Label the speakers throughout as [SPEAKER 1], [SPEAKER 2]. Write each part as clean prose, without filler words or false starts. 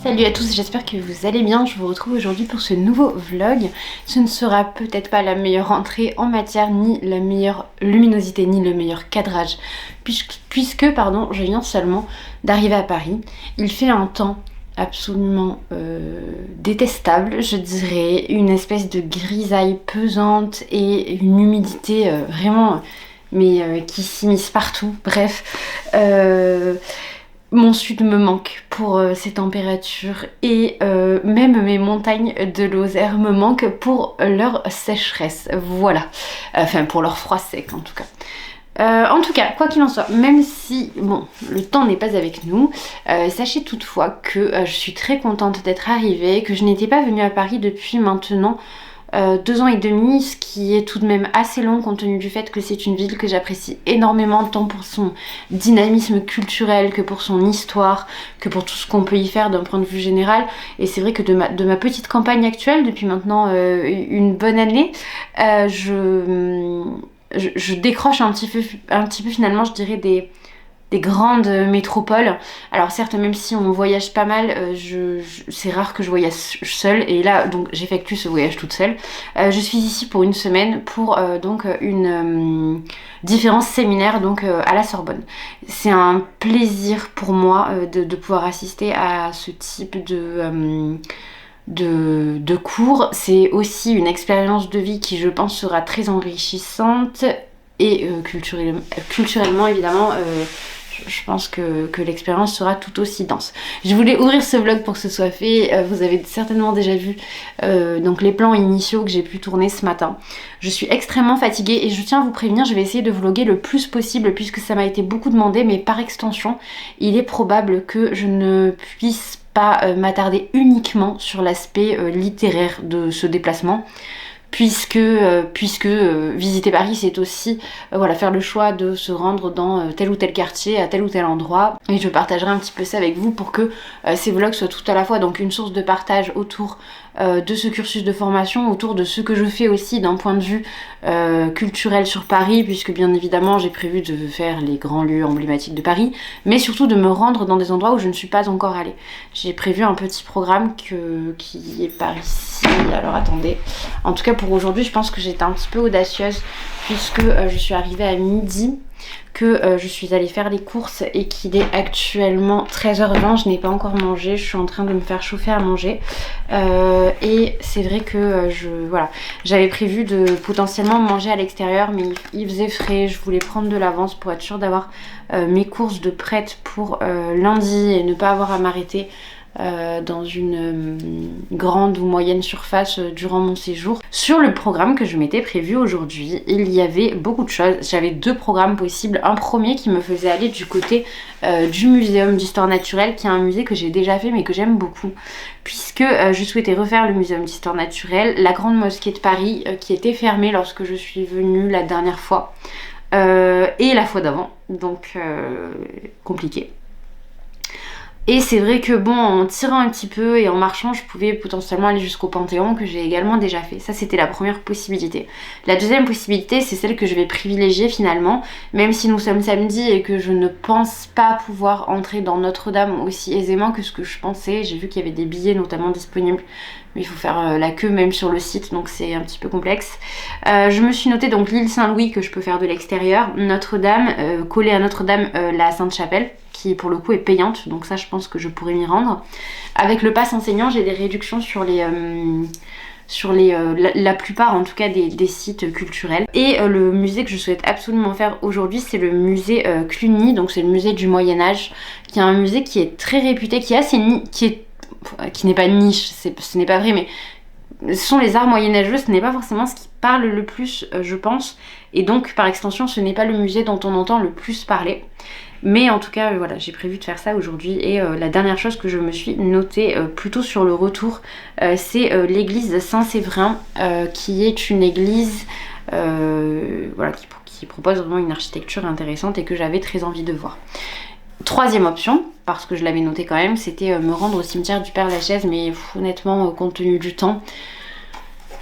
[SPEAKER 1] Salut à tous, j'espère que vous allez bien. Je vous retrouve aujourd'hui pour ce nouveau vlog. Ce ne sera peut-être pas la meilleure entrée en matière, ni la meilleure luminosité, ni le meilleur cadrage, puisque je viens seulement d'arriver à Paris. Il fait un temps absolument détestable, je dirais, une espèce de grisaille pesante et une humidité vraiment, qui s'immisce partout. Bref, mon sud me manque pour ces températures et même mes montagnes de Lozère me manquent pour leur sécheresse, voilà. Enfin pour leur froid sec en tout cas. En tout cas, quoi qu'il en soit, même si bon, le temps n'est pas avec nous, sachez toutefois que je suis très contente d'être arrivée, que je n'étais pas venue à Paris depuis maintenant 2 ans et demi, ce qui est tout de même assez long compte tenu du fait que c'est une ville que j'apprécie énormément, tant pour son dynamisme culturel que pour son histoire, que pour tout ce qu'on peut y faire d'un point de vue général. Et c'est vrai que de ma petite campagne actuelle, depuis maintenant une bonne année, je décroche un petit peu finalement, je dirais, des grandes métropoles. Alors certes, même si on voyage pas mal, c'est rare que je voyage seule, et là donc j'effectue ce voyage toute seule. Je suis ici pour une semaine pour une différence séminaire donc à la Sorbonne. C'est un plaisir pour moi de pouvoir assister à ce type de cours. C'est aussi une expérience de vie qui, je pense, sera très enrichissante et culturellement évidemment. Je pense que l'expérience sera tout aussi dense. Je voulais ouvrir ce vlog pour que ce soit fait. Vous avez certainement déjà vu donc les plans initiaux que j'ai pu tourner ce matin. Je suis extrêmement fatiguée et je tiens à vous prévenir, je vais essayer de vlogger le plus possible puisque ça m'a été beaucoup demandé, mais par extension, il est probable que je ne puisse pas m'attarder uniquement sur l'aspect littéraire de ce déplacement. Puisque visiter Paris, c'est aussi voilà, faire le choix de se rendre dans tel ou tel quartier, à tel ou tel endroit. Et je partagerai un petit peu ça avec vous pour que ces vlogs soient tout à la fois donc une source de partage autour de ce cursus de formation, autour de ce que je fais aussi d'un point de vue culturel sur Paris, puisque bien évidemment j'ai prévu de faire les grands lieux emblématiques de Paris, mais surtout de me rendre dans des endroits où je ne suis pas encore allée. J'ai prévu un petit programme qui est par ici. Alors attendez, en tout cas pour aujourd'hui je pense que j'étais un petit peu audacieuse puisque je suis arrivée à midi, que je suis allée faire les courses et qu'il est actuellement 13h20, je n'ai pas encore mangé, je suis en train de me faire chauffer à manger et c'est vrai que voilà, j'avais prévu de potentiellement manger à l'extérieur, mais il faisait frais, je voulais prendre de l'avance pour être sûre d'avoir mes courses de prêtes pour lundi et ne pas avoir à m'arrêter dans une grande ou moyenne surface durant mon séjour. Sur le programme que je m'étais prévu aujourd'hui, il y avait beaucoup de choses. J'avais 2 programmes possibles. Un premier qui me faisait aller du côté du Muséum d'Histoire Naturelle, qui est un musée que j'ai déjà fait mais que j'aime beaucoup, puisque je souhaitais refaire le Muséum d'Histoire Naturelle, la Grande Mosquée de Paris qui était fermée lorsque je suis venue la dernière fois et la fois d'avant, donc compliqué. Et c'est vrai que bon, en tirant un petit peu et en marchant, je pouvais potentiellement aller jusqu'au Panthéon, que j'ai également déjà fait. Ça, c'était la première possibilité. La deuxième possibilité, c'est celle que je vais privilégier finalement, même si nous sommes samedi et que je ne pense pas pouvoir entrer dans Notre-Dame aussi aisément que ce que je pensais. J'ai vu qu'il y avait des billets notamment disponibles, mais il faut faire la queue même sur le site, donc c'est un petit peu complexe. Je me suis noté donc l'île Saint-Louis que je peux faire de l'extérieur, Notre-Dame, collée à Notre-Dame la Sainte-Chapelle, qui pour le coup est payante, donc ça je pense que je pourrais m'y rendre. Avec le pass enseignant, j'ai des réductions sur la plupart en tout cas des sites culturels. Et le musée que je souhaite absolument faire aujourd'hui, c'est le musée Cluny, donc c'est le musée du Moyen-Âge, qui est un musée qui est très réputé, qui n'est pas niche, ce n'est pas vrai, mais ce sont les arts moyenâgeux, ce n'est pas forcément ce qui parle le plus, je pense, et donc par extension ce n'est pas le musée dont on entend le plus parler. Mais en tout cas voilà, j'ai prévu de faire ça aujourd'hui. Et la dernière chose que je me suis notée plutôt sur le retour, c'est l'église de Saint-Séverin, qui est une église voilà, qui propose vraiment une architecture intéressante et que j'avais très envie de voir. Troisième option, parce que je l'avais noté quand même, c'était me rendre au cimetière du Père-Lachaise, mais honnêtement compte tenu du temps,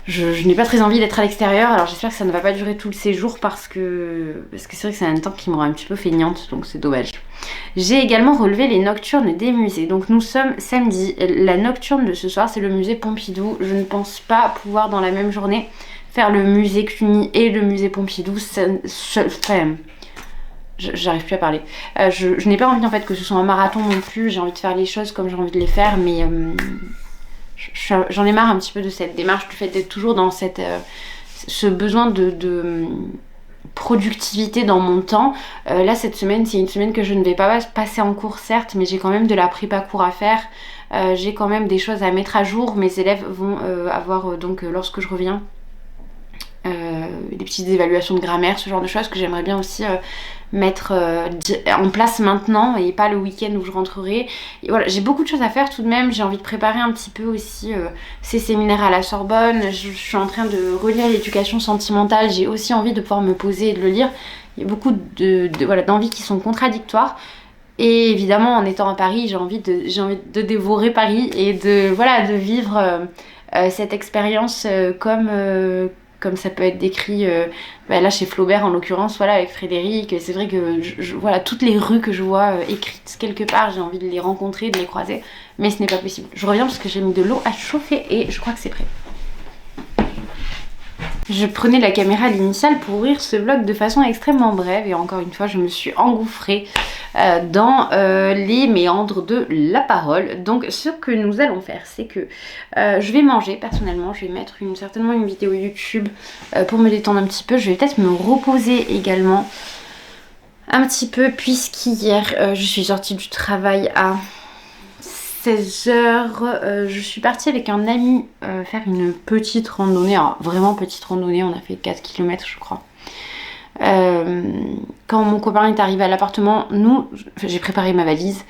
[SPEAKER 1] je n'ai pas très envie d'être à l'extérieur. Alors j'espère que ça ne va pas durer tout le séjour parce que c'est vrai que c'est un temps qui me rend un petit peu feignante, donc c'est dommage. J'ai également relevé les nocturnes des musées. Donc nous sommes samedi. La nocturne de ce soir, c'est le musée Pompidou. Je ne pense pas pouvoir dans la même journée faire le musée Cluny et le musée Pompidou. J'arrive plus à parler. Je n'ai pas envie en fait que ce soit un marathon non plus. J'ai envie de faire les choses comme j'ai envie de les faire, mais j'en ai marre un petit peu de cette démarche, du fait d'être toujours dans ce besoin de productivité dans mon temps. Là, cette semaine, c'est une semaine que je ne vais pas passer en cours, certes, mais j'ai quand même de la prépa cours à faire. J'ai quand même des choses à mettre à jour. Mes élèves vont avoir, donc, lorsque je reviens, des petites évaluations de grammaire, ce genre de choses que j'aimerais bien aussi mettre en place maintenant et pas le week-end où je rentrerai. Et voilà, j'ai beaucoup de choses à faire tout de même. J'ai envie de préparer un petit peu aussi ces séminaires à la Sorbonne. Je suis en train de relire l'éducation sentimentale. J'ai aussi envie de pouvoir me poser et de le lire. Il y a beaucoup d'envies qui sont contradictoires. Et évidemment, en étant à Paris, j'ai envie de dévorer Paris et de vivre cette expérience comme ça peut être décrit là chez Flaubert en l'occurrence, voilà, avec Frédéric. C'est vrai que voilà, toutes les rues que je vois écrites quelque part, j'ai envie de les rencontrer, de les croiser, mais ce n'est pas possible. Je reviens parce que j'ai mis de l'eau à chauffer et je crois que c'est prêt. Je prenais la caméra à l'initiale pour ouvrir ce vlog de façon extrêmement brève et encore une fois je me suis engouffrée dans les méandres de la parole. Donc ce que nous allons faire, c'est que je vais manger personnellement, je vais mettre certainement une vidéo YouTube pour me détendre un petit peu. Je vais peut-être me reposer également un petit peu puisqu'hier je suis sortie du travail à 16h, je suis partie avec un ami faire une petite randonnée, alors vraiment petite randonnée, on a fait 4 km je crois. Quand mon copain est arrivé à l'appartement, j'ai préparé ma valise,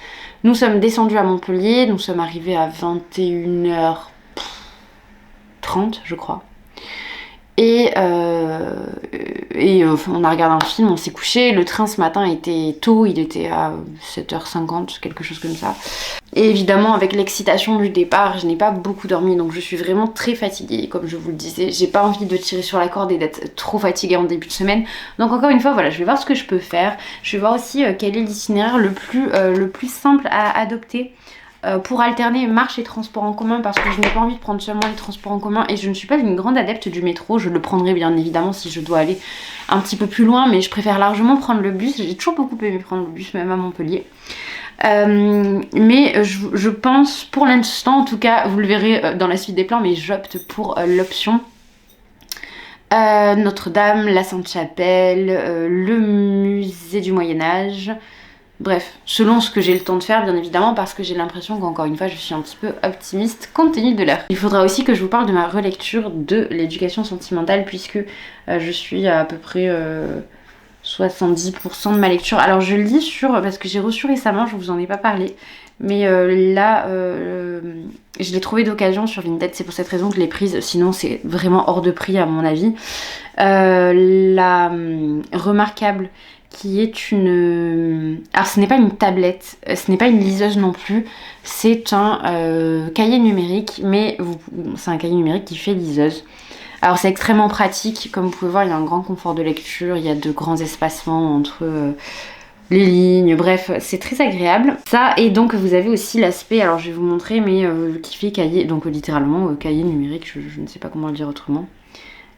[SPEAKER 1] nous sommes descendus à Montpellier, nous sommes arrivés à 21h30 je crois. Et on a regardé un film, on s'est couché. Le train ce matin était tôt, il était à 7h50, quelque chose comme ça. Et évidemment, avec l'excitation du départ, je n'ai pas beaucoup dormi, donc je suis vraiment très fatiguée. Comme je vous le disais, j'ai pas envie de tirer sur la corde et d'être trop fatiguée en début de semaine. Donc encore une fois, voilà, je vais voir ce que je peux faire. Je vais voir aussi quel est l'itinéraire le plus simple à adopter. Pour alterner marche et transport en commun, parce que je n'ai pas envie de prendre seulement les transports en commun et je ne suis pas une grande adepte du métro. Je le prendrai bien évidemment si je dois aller un petit peu plus loin, mais je préfère largement prendre le bus. J'ai toujours beaucoup aimé prendre le bus, même à Montpellier. Mais je pense, pour l'instant en tout cas, vous le verrez dans la suite des plans, mais j'opte pour l'option Notre-Dame, la Sainte-Chapelle, le musée du Moyen-Âge. Bref, selon ce que j'ai le temps de faire bien évidemment, parce que j'ai l'impression qu'encore une fois je suis un petit peu optimiste compte tenu de l'heure. Il faudra aussi que je vous parle de ma relecture de l'éducation sentimentale, puisque je suis à peu près 70% de ma lecture. Alors je lis parce que j'ai reçu récemment, je vous en ai pas parlé, mais là je l'ai trouvé d'occasion sur Vinted, c'est pour cette raison que je l'ai prise, sinon c'est vraiment hors de prix à mon avis. La remarquable, qui est alors ce n'est pas une tablette, ce n'est pas une liseuse non plus, c'est un cahier numérique, mais c'est un cahier numérique qui fait liseuse. Alors c'est extrêmement pratique, comme vous pouvez voir il y a un grand confort de lecture, il y a de grands espacements entre les lignes, bref c'est très agréable. Ça, et donc vous avez aussi l'aspect, alors je vais vous montrer, mais qui fait cahier, donc littéralement cahier numérique, je ne sais pas comment le dire autrement.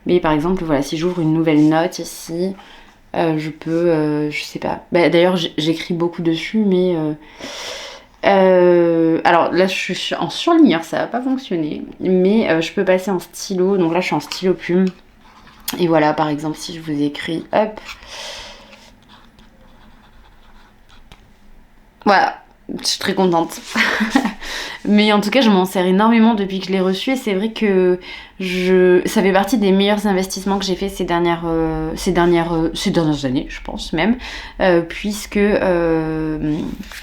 [SPEAKER 1] Mais par exemple voilà, si j'ouvre une nouvelle note ici, je peux, je sais pas, d'ailleurs j'écris beaucoup dessus, mais alors là je suis en surligneur, ça va pas fonctionner, mais je peux passer en stylo, donc là je suis en stylo plume, et voilà par exemple si je vous écris, hop, voilà, je suis très contente. Mais en tout cas je m'en sers énormément depuis que je l'ai reçu, et c'est vrai que ça fait partie des meilleurs investissements que j'ai fait ces dernières années, je pense même, puisque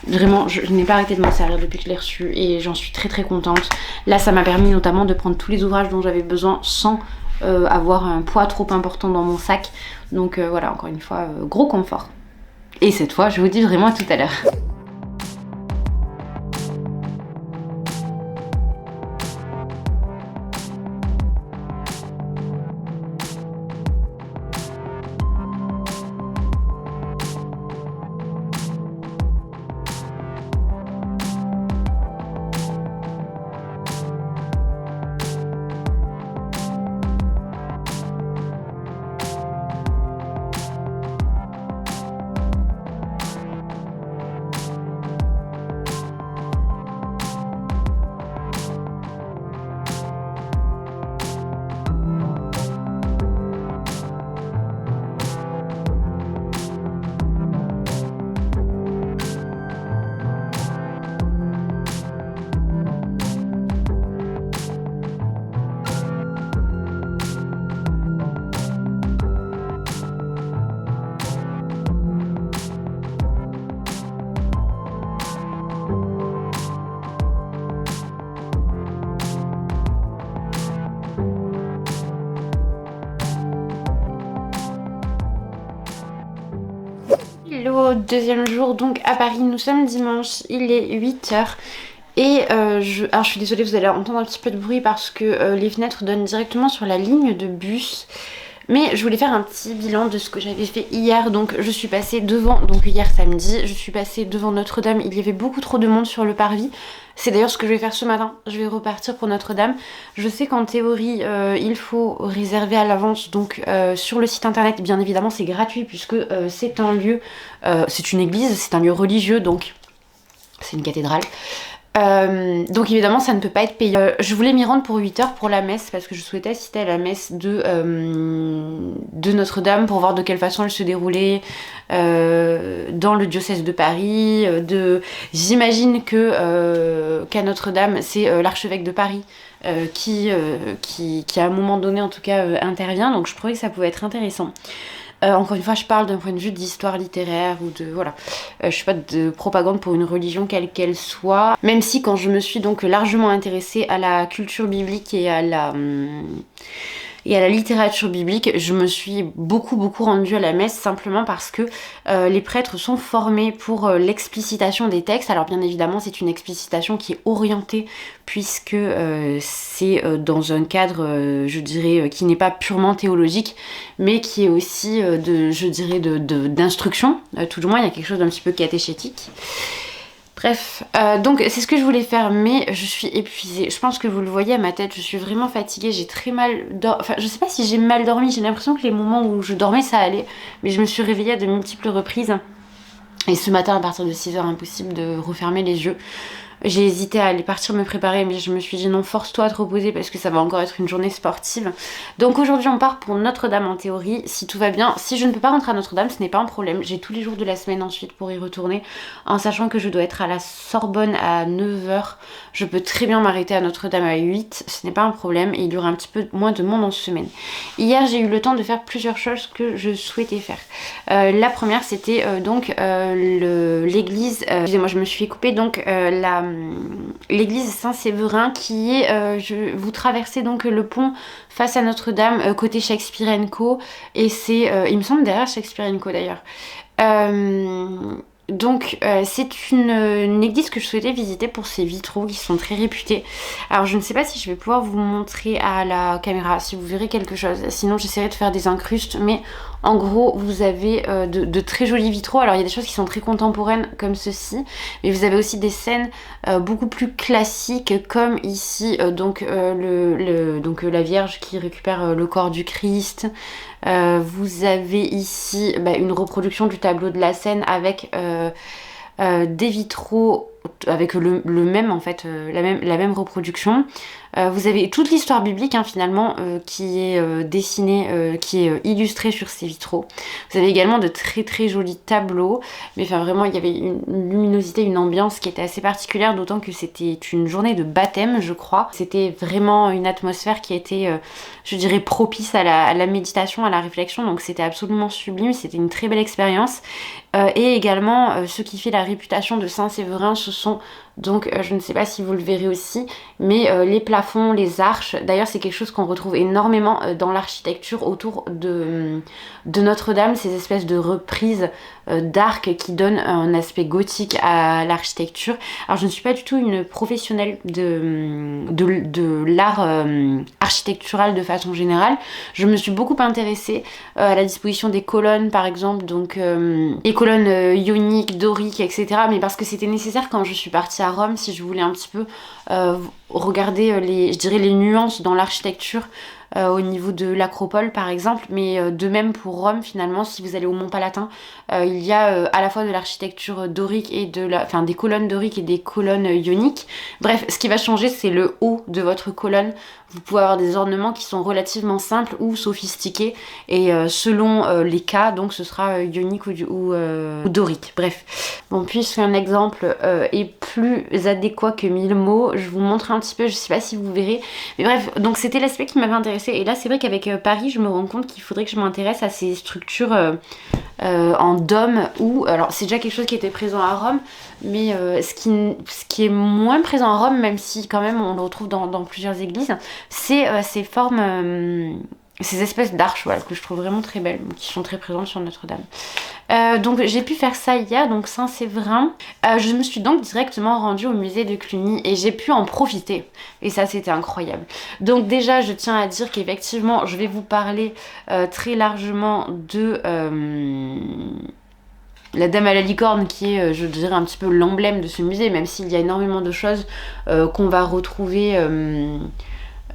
[SPEAKER 1] vraiment je n'ai pas arrêté de m'en servir depuis que je l'ai reçu et j'en suis très très contente. Là ça m'a permis notamment de prendre tous les ouvrages dont j'avais besoin sans avoir un poids trop important dans mon sac. Donc voilà, encore une fois, gros confort. Et cette fois je vous dis vraiment à tout à l'heure. deuxième jour donc à Paris. Nous sommes dimanche, il est 8h. Et alors je suis désolée, vous allez entendre un petit peu de bruit parce que les fenêtres donnent directement sur la ligne de bus. Mais je voulais faire un petit bilan de ce que j'avais fait hier. Donc je suis passée devant, donc hier samedi, je suis passée devant Notre-Dame. Il y avait beaucoup trop de monde sur le parvis. C'est d'ailleurs ce que je vais faire ce matin. Je vais repartir pour Notre-Dame. Je sais qu'en théorie, il faut réserver à l'avance. Donc sur le site internet, bien évidemment, c'est gratuit puisque c'est un lieu, c'est une église, c'est un lieu religieux, donc c'est une cathédrale. Donc évidemment ça ne peut pas être payant. Je voulais m'y rendre pour 8h pour la messe parce que je souhaitais assister à la messe de Notre-Dame pour voir de quelle façon elle se déroulait dans le diocèse de Paris. J'imagine qu'à Notre-Dame c'est l'archevêque de Paris qui à un moment donné en tout cas intervient, donc je trouvais que ça pouvait être intéressant. Encore une fois, je parle d'un point de vue d'histoire littéraire ou de... Voilà. Je suis pas de propagande pour une religion quelle qu'elle soit. Même si quand je me suis donc largement intéressée à la culture biblique et à la littérature biblique, je me suis beaucoup rendue à la messe simplement parce que les prêtres sont formés pour l'explicitation des textes. Alors bien évidemment c'est une explicitation qui est orientée puisque c'est dans un cadre je dirais qui n'est pas purement théologique mais qui est aussi d'instruction, tout du moins il y a quelque chose d'un petit peu catéchétique. Bref, donc c'est ce que je voulais faire, mais je suis épuisée. Je pense que vous le voyez à ma tête, je suis vraiment fatiguée, j'ai très mal dormi. Enfin, je sais pas si j'ai mal dormi, j'ai l'impression que les moments où je dormais ça allait, mais je me suis réveillée à de multiples reprises. Et ce matin, à partir de 6h, impossible de refermer les yeux. J'ai hésité à aller partir me préparer, mais je me suis dit non, force-toi à te reposer parce que ça va encore être une journée sportive. Donc aujourd'hui on part pour Notre-Dame en théorie, si tout va bien. Si je ne peux pas rentrer à Notre-Dame, ce n'est pas un problème. J'ai tous les jours de la semaine ensuite pour y retourner, en sachant que je dois être à la Sorbonne à 9h. Je peux très bien m'arrêter à Notre-Dame à 8, ce n'est pas un problème, et il y aura un petit peu moins de monde en semaine. Hier j'ai eu le temps de faire plusieurs choses que je souhaitais faire. La première c'était l'église, excusez-moi je me suis coupée, donc l'église Saint-Séverin qui est, vous traversez donc le pont face à Notre-Dame côté Shakespeare & Co, et c'est il me semble derrière Shakespeare & Co d'ailleurs. Donc c'est une église que je souhaitais visiter pour ses vitraux qui sont très réputés. Alors je ne sais pas si je vais pouvoir vous montrer à la caméra, si vous verrez quelque chose, sinon j'essaierai de faire des incrustes, mais en gros vous avez de très jolis vitraux. Alors il y a des choses qui sont très contemporaines comme ceci, mais vous avez aussi des scènes beaucoup plus classiques comme ici donc la Vierge qui récupère le corps du Christ. Vous avez ici une reproduction du tableau de la Seine avec des vitraux avec le même en fait, la même reproduction. Vous avez toute l'histoire biblique finalement qui est dessinée, qui est illustrée sur ces vitraux. Vous avez également de très jolis tableaux, mais enfin vraiment il y avait une luminosité, une ambiance qui était assez particulière, d'autant que c'était une journée de baptême je crois. C'était vraiment une atmosphère qui était je dirais propice à la méditation, à la réflexion, donc c'était absolument sublime, c'était une très belle expérience. Et également ce qui fait la réputation de Saint-Séverin, ce sont donc je ne sais pas si vous le verrez aussi, mais les plafonds, les arches. D'ailleurs c'est quelque chose qu'on retrouve énormément dans l'architecture autour de Notre-Dame, ces espèces de reprises d'arcs qui donnent un aspect gothique à l'architecture. Alors je ne suis pas du tout une professionnelle de l'art architectural de façon générale. Je me suis beaucoup intéressée à la disposition des colonnes par exemple, donc les colonnes ioniques, doriques, etc. Mais parce que c'était nécessaire quand je suis partie à Rome, si je voulais un petit peu regarder les nuances dans l'architecture au niveau de l'Acropole par exemple, mais de même pour Rome finalement. Si vous allez au Mont Palatin, il y a à la fois de l'architecture dorique et des colonnes doriques et des colonnes ioniques. Bref, ce qui va changer c'est le haut de votre colonne. Vous pouvez avoir des ornements qui sont relativement simples ou sophistiqués, et selon les cas, donc ce sera ionique ou dorique. Bref, bon, puisqu'un exemple est plus adéquat que 1000 mots, je vous montre un petit peu, je sais pas si vous verrez, mais bref, donc c'était l'aspect qui m'avait intéressé. Et là c'est vrai qu'avec Paris je me rends compte qu'il faudrait que je m'intéresse à ces structures en dôme, ou alors c'est déjà quelque chose qui était présent à Rome, mais ce qui est moins présent à Rome, même si quand même on le retrouve dans plusieurs églises, c'est ces formes ces espèces d'arches, voilà, que je trouve vraiment très belles, qui sont très présentes sur Notre-Dame. Donc j'ai pu faire ça hier, donc Saint-Séverin. Je me suis donc directement rendue au musée de Cluny et j'ai pu en profiter. Et ça, c'était incroyable. Donc déjà, je tiens à dire qu'effectivement, je vais vous parler très largement de la Dame à la licorne, qui est, je dirais, un petit peu l'emblème de ce musée, même s'il y a énormément de choses qu'on va retrouver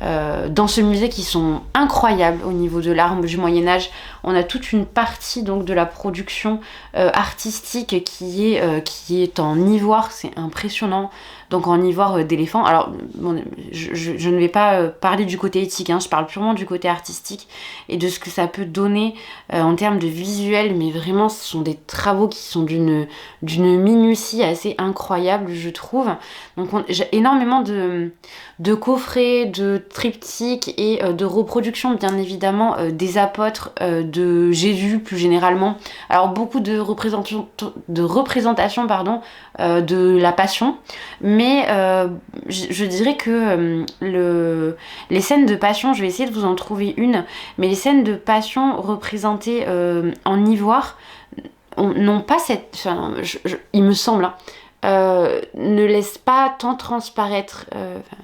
[SPEAKER 1] dans ce musée qui sont incroyables au niveau de l'art du Moyen-Âge. On a toute une partie donc de la production artistique qui est en ivoire, c'est impressionnant. Donc en ivoire d'éléphant. Alors bon, je ne vais pas parler du côté éthique, hein, je parle purement du côté artistique et de ce que ça peut donner en termes de visuel, mais vraiment ce sont des travaux qui sont d'une minutie assez incroyable, je trouve. Donc j'ai énormément de coffrets, de triptyques et de reproductions bien évidemment des apôtres, de Jésus plus généralement. Alors beaucoup de représentations de la Passion, mais je dirais que les scènes de Passion, je vais essayer de vous en trouver une, mais les scènes de Passion représentées en ivoire n'ont pas cette... Enfin, il me semble... Hein, ne laisse pas tant transparaître,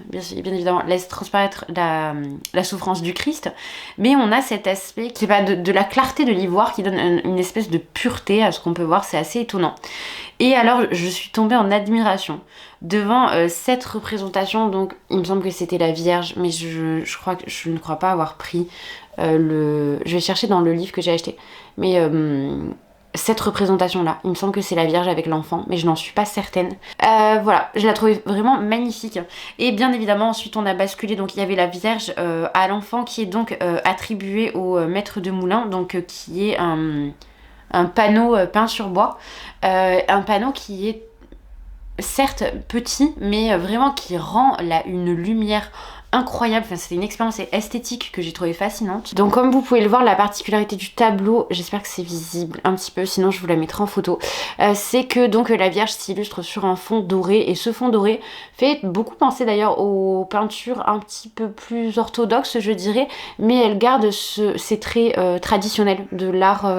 [SPEAKER 1] bien évidemment, laisse transparaître la souffrance du Christ, mais on a cet aspect, c'est pas de la clarté de l'ivoire qui donne une espèce de pureté à ce qu'on peut voir, c'est assez étonnant. Et alors, je suis tombée en admiration devant cette représentation, donc il me semble que c'était la Vierge, mais je ne crois pas avoir pris Je vais chercher dans le livre que j'ai acheté, mais... cette représentation-là, il me semble que c'est la Vierge avec l'enfant, mais je n'en suis pas certaine. Voilà, je la trouvais vraiment magnifique. Et bien évidemment, ensuite on a basculé, donc il y avait la Vierge à l'enfant qui est donc attribuée au maître de moulin, donc qui est un panneau peint sur bois. Un panneau qui est certes petit, mais vraiment qui rend une lumière incroyable. Enfin, c'était une expérience esthétique que j'ai trouvée fascinante. Donc comme vous pouvez le voir, la particularité du tableau, j'espère que c'est visible un petit peu, sinon je vous la mettrai en photo, c'est que donc la Vierge s'illustre sur un fond doré, et ce fond doré fait beaucoup penser d'ailleurs aux peintures un petit peu plus orthodoxes, je dirais, mais elle garde ces traits traditionnels de l'art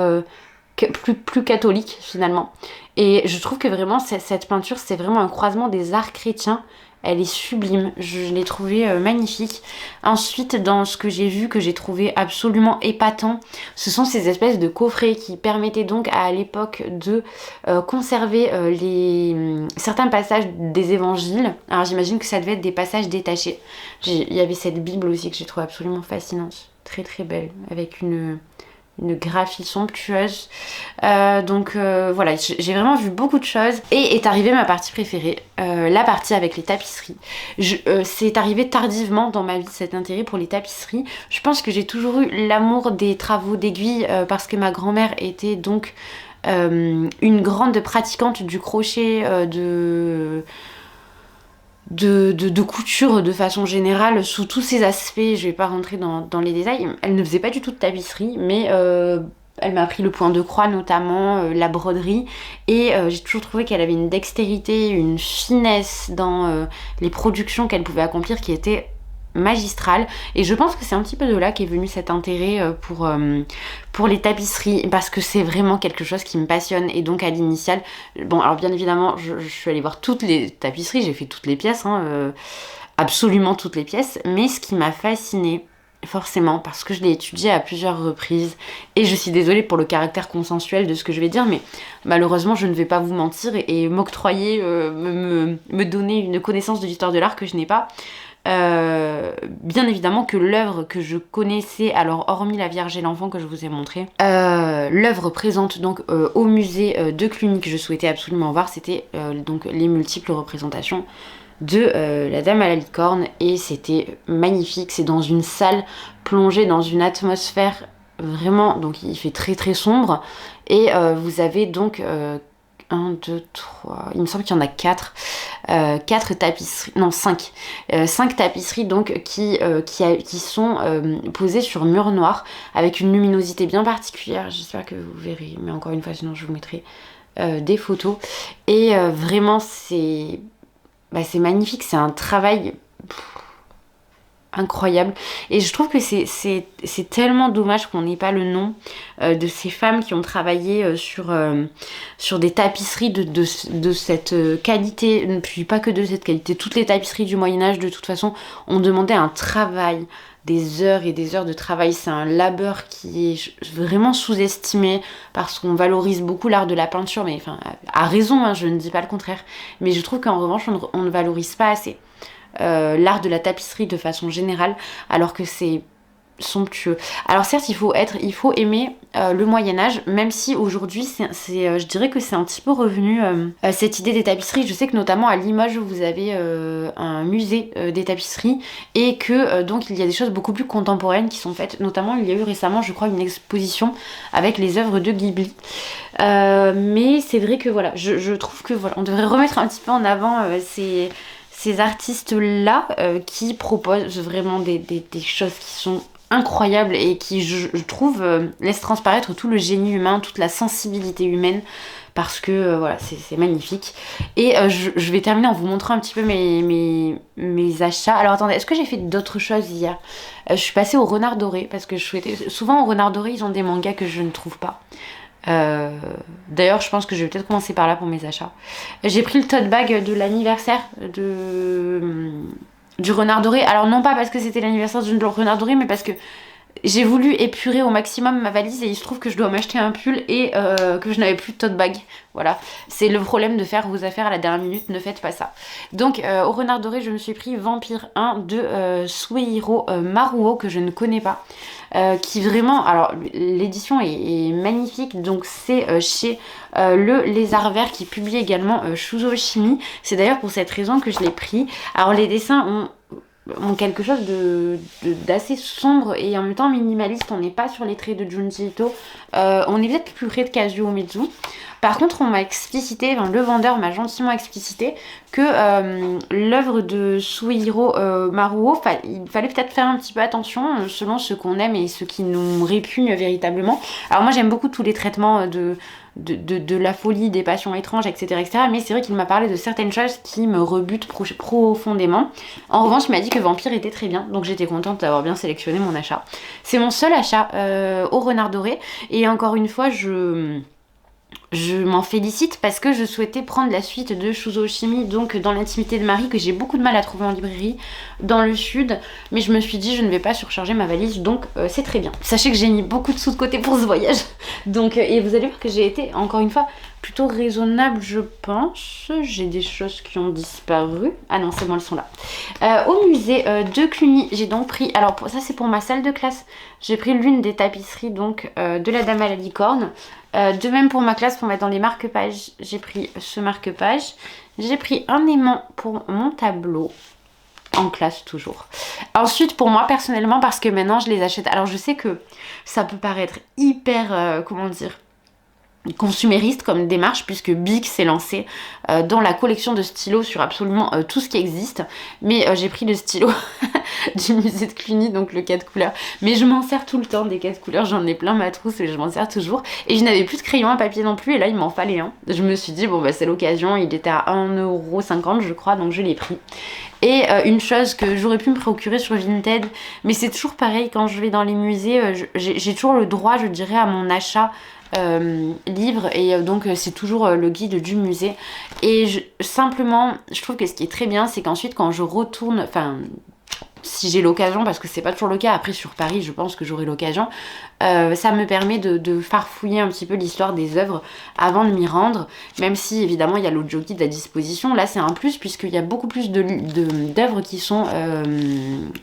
[SPEAKER 1] plus catholique finalement. Et je trouve que vraiment cette peinture, c'est vraiment un croisement des arts chrétiens. Elle est sublime, je l'ai trouvée magnifique. Ensuite, dans ce que j'ai vu, que j'ai trouvé absolument épatant, ce sont ces espèces de coffrets qui permettaient donc à l'époque de conserver certains passages des évangiles. Alors j'imagine que ça devait être des passages détachés. Il y avait cette Bible aussi que j'ai trouvée absolument fascinante, très très belle, avec une graphie somptueuse. Donc voilà, j'ai vraiment vu beaucoup de choses. Et est arrivée ma partie préférée, la partie avec les tapisseries. C'est arrivé tardivement dans ma vie, cet intérêt pour les tapisseries. Je pense que j'ai toujours eu l'amour des travaux d'aiguille parce que ma grand-mère était donc une grande pratiquante du crochet, de couture de façon générale sous tous ses aspects. Je vais pas rentrer dans les détails. Elle ne faisait pas du tout de tapisserie, mais elle m'a appris le point de croix notamment, la broderie, et j'ai toujours trouvé qu'elle avait une dextérité, une finesse dans les productions qu'elle pouvait accomplir qui était magistrale. Et je pense que c'est un petit peu de là qu'est venu cet intérêt pour les tapisseries, parce que c'est vraiment quelque chose qui me passionne. Et donc à l'initiale, bon alors bien évidemment je suis allée voir toutes les tapisseries, j'ai fait toutes les pièces, hein, absolument toutes les pièces, mais ce qui m'a fascinée, forcément, parce que je l'ai étudié à plusieurs reprises, et je suis désolée pour le caractère consensuel de ce que je vais dire, mais malheureusement je ne vais pas vous mentir et m'octroyer, me donner une connaissance de l'histoire de l'art que je n'ai pas. Bien évidemment que l'œuvre que je connaissais, alors hormis la Vierge et l'enfant que je vous ai montré, l'œuvre présente donc au musée de Cluny que je souhaitais absolument voir, c'était donc les multiples représentations de la Dame à la licorne, et c'était magnifique. C'est dans une salle plongée dans une atmosphère vraiment, donc il fait très très sombre, et vous avez donc 1, 2, 3, il me semble qu'il y en a 4 tapisseries, non 5 tapisseries donc qui sont posées sur mur noir avec une luminosité bien particulière. J'espère que vous verrez, mais encore une fois sinon je vous mettrai des photos, et vraiment c'est magnifique, c'est un travail incroyable. Et je trouve que c'est tellement dommage qu'on n'ait pas le nom de ces femmes qui ont travaillé sur des tapisseries de cette qualité, puis pas que de cette qualité, toutes les tapisseries du Moyen-Âge de toute façon ont demandé un travail, des heures et des heures de travail. C'est un labeur qui est vraiment sous-estimé parce qu'on valorise beaucoup l'art de la peinture, mais enfin, à raison, hein, je ne dis pas le contraire, mais je trouve qu'en revanche on ne valorise pas assez l'art de la tapisserie de façon générale, alors que c'est somptueux. Alors certes, il faut aimer le Moyen-Âge, même si aujourd'hui, je dirais que c'est un petit peu revenu cette idée des tapisseries. Je sais que notamment à Limoges, vous avez un musée des tapisseries et que donc il y a des choses beaucoup plus contemporaines qui sont faites. Notamment, il y a eu récemment, je crois, une exposition avec les œuvres de Ghibli. Mais c'est vrai que voilà, je trouve que voilà, on devrait remettre un petit peu en avant ces artistes-là qui proposent vraiment des choses qui sont incroyables et qui, je trouve, laissent transparaître tout le génie humain, toute la sensibilité humaine, parce que voilà, c'est magnifique. Et je vais terminer en vous montrant un petit peu mes achats. Alors attendez, est-ce que j'ai fait d'autres choses hier? Je suis passée au Renard Doré, parce que je souhaitais... Souvent au Renard Doré, ils ont des mangas que je ne trouve pas. D'ailleurs, je pense que je vais peut-être commencer par là pour mes achats. J'ai pris le tote bag de l'anniversaire du Renard Doré. Alors non pas parce que c'était l'anniversaire du Renard Doré, mais parce que j'ai voulu épurer au maximum ma valise et il se trouve que je dois m'acheter un pull et que je n'avais plus de tote bag. Voilà, c'est le problème de faire vos affaires à la dernière minute, ne faites pas ça. Donc au Renard Doré, je me suis pris Vampire 1 de Suihiro Maruo, que je ne connais pas. Qui vraiment, alors l'édition est magnifique, donc c'est chez le Lézard Vert qui publie également Shuzo Oshimi. C'est d'ailleurs pour cette raison que je l'ai pris. Alors les dessins ont quelque chose d'assez sombre et en même temps minimaliste. On n'est pas sur les traits de Junji Ito, on est peut-être plus près de Kazuo Umezu. Par contre, on m'a explicité, enfin, le vendeur m'a gentiment explicité que l'œuvre de Suihiro Maruo, il fallait peut-être faire un petit peu attention selon ce qu'on aime et ce qui nous répugne véritablement. Alors moi j'aime beaucoup tous les traitements de la folie, des passions étranges, etc. etc. mais c'est vrai qu'il m'a parlé de certaines choses qui me rebutent profondément. En revanche, il m'a dit que Vampire était très bien, donc j'étais contente d'avoir bien sélectionné mon achat. C'est mon seul achat au Renard Doré, et encore une fois, je m'en félicite parce que je souhaitais prendre la suite de Shuzo Oshimi, donc dans l'intimité de Marie, que j'ai beaucoup de mal à trouver en librairie dans le sud, mais je me suis dit je ne vais pas surcharger ma valise, donc c'est très bien. Sachez que j'ai mis beaucoup de sous de côté pour ce voyage, donc et vous allez voir que j'ai été encore une fois plutôt raisonnable, je pense. J'ai des choses qui ont disparu. Ah non, c'est bon, elles sont là. Au musée de Cluny, j'ai donc pris, alors ça c'est pour ma salle de classe, j'ai pris l'une des tapisseries donc de la Dame à la licorne. De même pour ma classe, pour mettre dans les marque-pages, j'ai pris ce marque-page. J'ai pris un aimant pour mon tableau, en classe toujours. Ensuite, pour moi personnellement, parce que maintenant je les achète. Alors je sais que ça peut paraître hyper, comment dire, consumériste comme démarche, puisque Bic s'est lancé dans la collection de stylos sur absolument tout ce qui existe, mais j'ai pris le stylo du musée de Cluny, donc le 4 couleurs, mais je m'en sers tout le temps des 4 couleurs, j'en ai plein ma trousse et je m'en sers toujours, et je n'avais plus de crayon à papier non plus, et là il m'en fallait un. Je me suis dit bon bah c'est l'occasion, il était à 1,50€ je crois, donc je l'ai pris. Et une chose que j'aurais pu me procurer sur Vinted, mais c'est toujours pareil quand je vais dans les musées, j'ai toujours le droit, je dirais, à mon achat livre, et donc c'est toujours le guide du musée, et simplement je trouve que ce qui est très bien, c'est qu'ensuite quand je retourne, enfin si j'ai l'occasion, parce que c'est pas toujours le cas, après sur Paris je pense que j'aurai l'occasion, ça me permet de farfouiller un petit peu l'histoire des œuvres avant de m'y rendre, même si évidemment il y a l'audio guide à disposition. Là c'est un plus puisqu'il y a beaucoup plus d'œuvres qui sont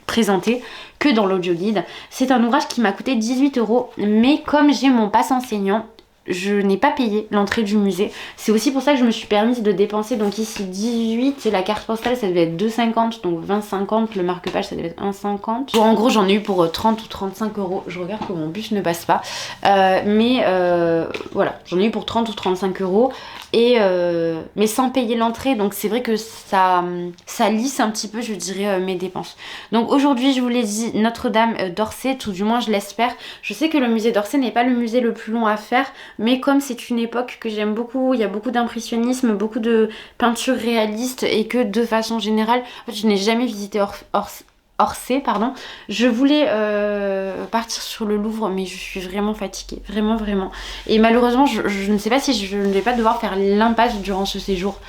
[SPEAKER 1] présentées que dans l'audio guide. C'est un ouvrage qui m'a coûté 18€, mais comme j'ai mon pass enseignant, je n'ai pas payé l'entrée du musée. C'est aussi pour ça que je me suis permise de dépenser, donc ici 18, et la carte postale ça devait être 2,50, donc 20,50, le marque-page ça devait être 1,50. Bon, en gros j'en ai eu pour 30 ou 35€, je regarde que mon bus ne passe pas, mais voilà, j'en ai eu pour 30 ou 35€, et mais sans payer l'entrée, donc c'est vrai que ça lisse un petit peu, je dirais, mes dépenses. Donc aujourd'hui, je vous l'ai dit, Notre-Dame d'Orsay, tout du moins je l'espère. Je sais que le musée d'Orsay n'est pas le musée le plus long à faire, mais comme c'est une époque que j'aime beaucoup, il y a beaucoup d'impressionnisme, beaucoup de peinture réaliste, et que de façon générale, en fait, je n'ai jamais visité Orsay, pardon. Je voulais partir sur le Louvre, mais je suis vraiment fatiguée, vraiment, vraiment. Et malheureusement, je ne sais pas si je ne vais pas devoir faire l'impasse durant ce séjour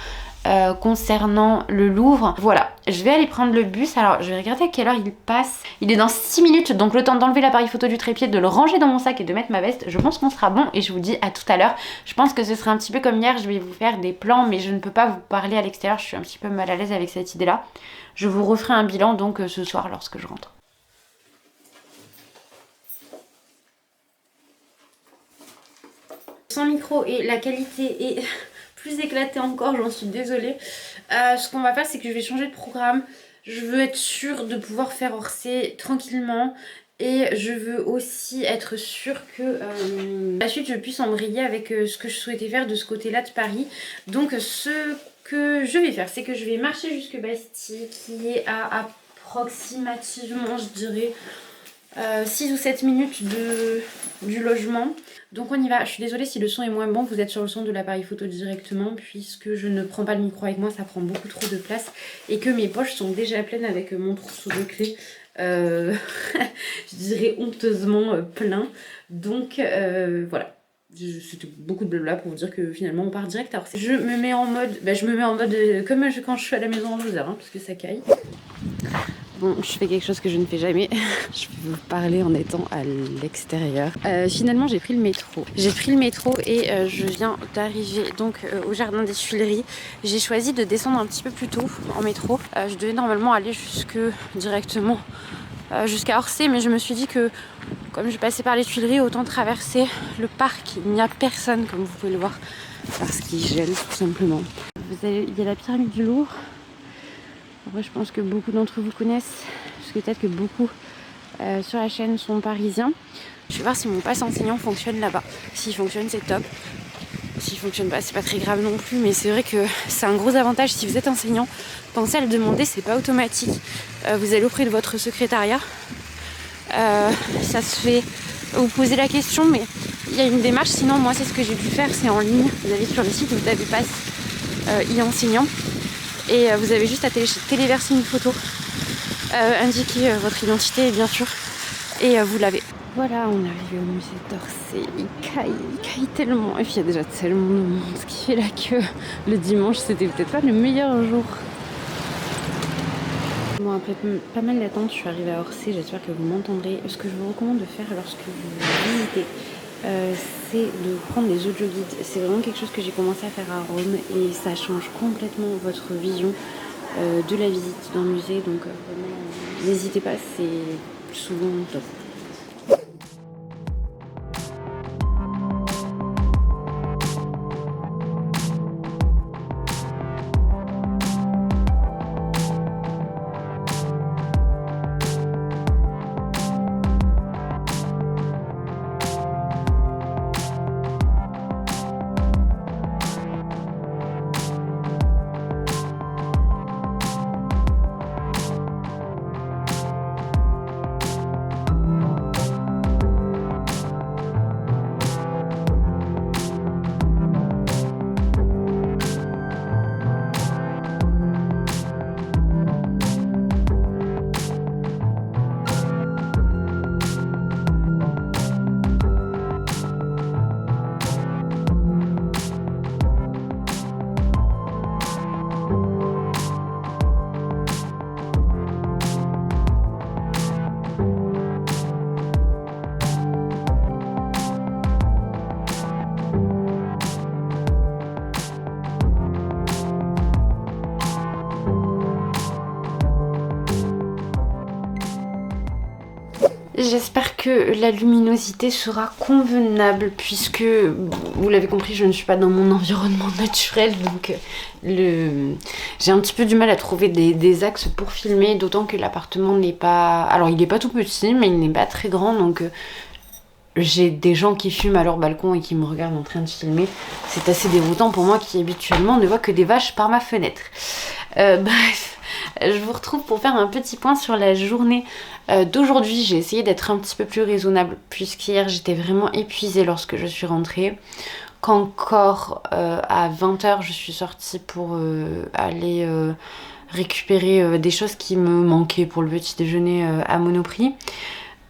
[SPEAKER 1] concernant le Louvre. Voilà, je vais aller prendre le bus. Alors, je vais regarder à quelle heure il passe. Il est dans 6 minutes, donc le temps d'enlever l'appareil photo du trépied, de le ranger dans mon sac et de mettre ma veste. Je pense qu'on sera bon et je vous dis à tout à l'heure. Je pense que ce sera un petit peu comme hier, je vais vous faire des plans, mais je ne peux pas vous parler à l'extérieur. Je suis un petit peu mal à l'aise avec cette idée-là. Je vous referai un bilan donc ce soir lorsque je rentre. Sans micro et la qualité est plus éclatée encore, j'en suis désolée. Ce qu'on va faire, c'est que je vais changer de programme. Je veux être sûre de pouvoir faire Orsay tranquillement. Et je veux aussi être sûre que la suite je puisse embrayer avec ce que je souhaitais faire de ce côté-là de Paris. Donc ce que je vais faire, c'est que je vais marcher jusque Bastille, qui est à approximativement, je dirais, 6 ou 7 minutes du logement. Donc on y va. Je suis désolée si le son est moins bon, vous êtes sur le son de l'appareil photo directement, puisque je ne prends pas le micro avec moi, ça prend beaucoup trop de place, et que mes poches sont déjà pleines avec mon trousseau de clés. Je dirais honteusement plein. Donc voilà. C'était beaucoup de blabla pour vous dire que finalement on part direct à Orsay. Je me mets en mode, comme quand je suis à la maison en Lozère, parce que ça caille. Bon, je fais quelque chose que je ne fais jamais. Je vais vous parler en étant à l'extérieur. Finalement, j'ai pris le métro. J'ai pris le métro et je viens d'arriver donc au jardin des Tuileries. J'ai choisi de descendre un petit peu plus tôt en métro. Je devais normalement aller directement jusqu'à Orsay, mais je me suis dit que comme je passais par les Tuileries, autant traverser le parc. Il n'y a personne, comme vous pouvez le voir, parce qu'il gèle tout simplement. Il y a la pyramide du Louvre. Après, je pense que beaucoup d'entre vous connaissent, parce que peut-être que beaucoup sur la chaîne sont parisiens. Je vais voir si mon pass enseignant fonctionne là-bas. S'il fonctionne, c'est top. S'il fonctionne pas, c'est pas très grave non plus, mais c'est vrai que c'est un gros avantage si vous êtes enseignant. Pensez à le demander, c'est pas automatique. Vous allez auprès de votre secrétariat. Ça se fait. Vous posez la question, mais il y a une démarche. Sinon, moi, c'est ce que j'ai dû faire, c'est en ligne. Vous allez sur le site, vous avez pass e-enseignant. Et vous avez juste à téléverser une photo, indiquer votre identité bien sûr, et vous l'avez. Voilà, on est arrivé au musée d'Orsay. Il caille tellement, et puis il y a déjà tellement de monde qui fait la queue. Le dimanche, c'était peut-être pas le meilleur jour. Bon, après pas mal d'attente, je suis arrivée à Orsay, j'espère que vous m'entendrez. Ce que je vous recommande de faire lorsque vous visitez, c'est de prendre des audio-guides. C'est vraiment quelque chose que j'ai commencé à faire à Rome et ça change complètement votre vision de la visite d'un musée. Donc vraiment, n'hésitez pas, c'est souvent top. J'espère que la luminosité sera convenable puisque, vous l'avez compris, je ne suis pas dans mon environnement naturel, donc j'ai un petit peu du mal à trouver des axes pour filmer, d'autant que l'appartement n'est pas... Alors il n'est pas tout petit, mais il n'est pas très grand, donc j'ai des gens qui fument à leur balcon et qui me regardent en train de filmer. C'est assez déroutant pour moi qui habituellement ne vois que des vaches par ma fenêtre. Bref... Je vous retrouve pour faire un petit point sur la journée d'aujourd'hui. J'ai essayé d'être un petit peu plus raisonnable puisqu'hier j'étais vraiment épuisée lorsque je suis rentrée. Qu'encore à 20h je suis sortie pour aller récupérer des choses qui me manquaient pour le petit déjeuner à Monoprix.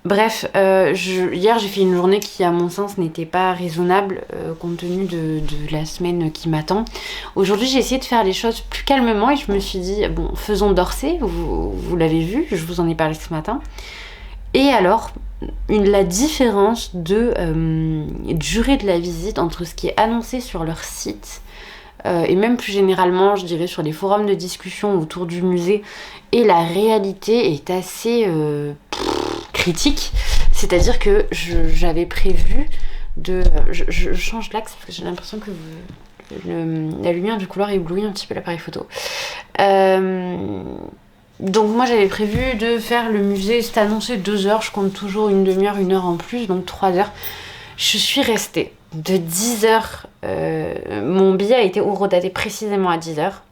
[SPEAKER 1] Bref, hier j'ai fait une journée qui à mon sens n'était pas raisonnable compte tenu de la semaine qui m'attend. Aujourd'hui j'ai essayé de faire les choses plus calmement et je me suis dit, bon, faisons d'Orsay, vous l'avez vu, je vous en ai parlé ce matin. Et alors, la différence de durée de la visite entre ce qui est annoncé sur leur site et même plus généralement, je dirais, sur les forums de discussion autour du musée et la réalité est assez critique. C'est-à-dire que j'avais prévu de... je change l'axe parce que j'ai l'impression que la lumière du couloir éblouit un petit peu l'appareil photo. Donc moi j'avais prévu de faire le musée, c'était annoncé 2 heures, je compte toujours une demi-heure, 1 heure en plus, donc 3 heures. Je suis restée de 10 heures, mon billet a été horodaté précisément à 10 heures.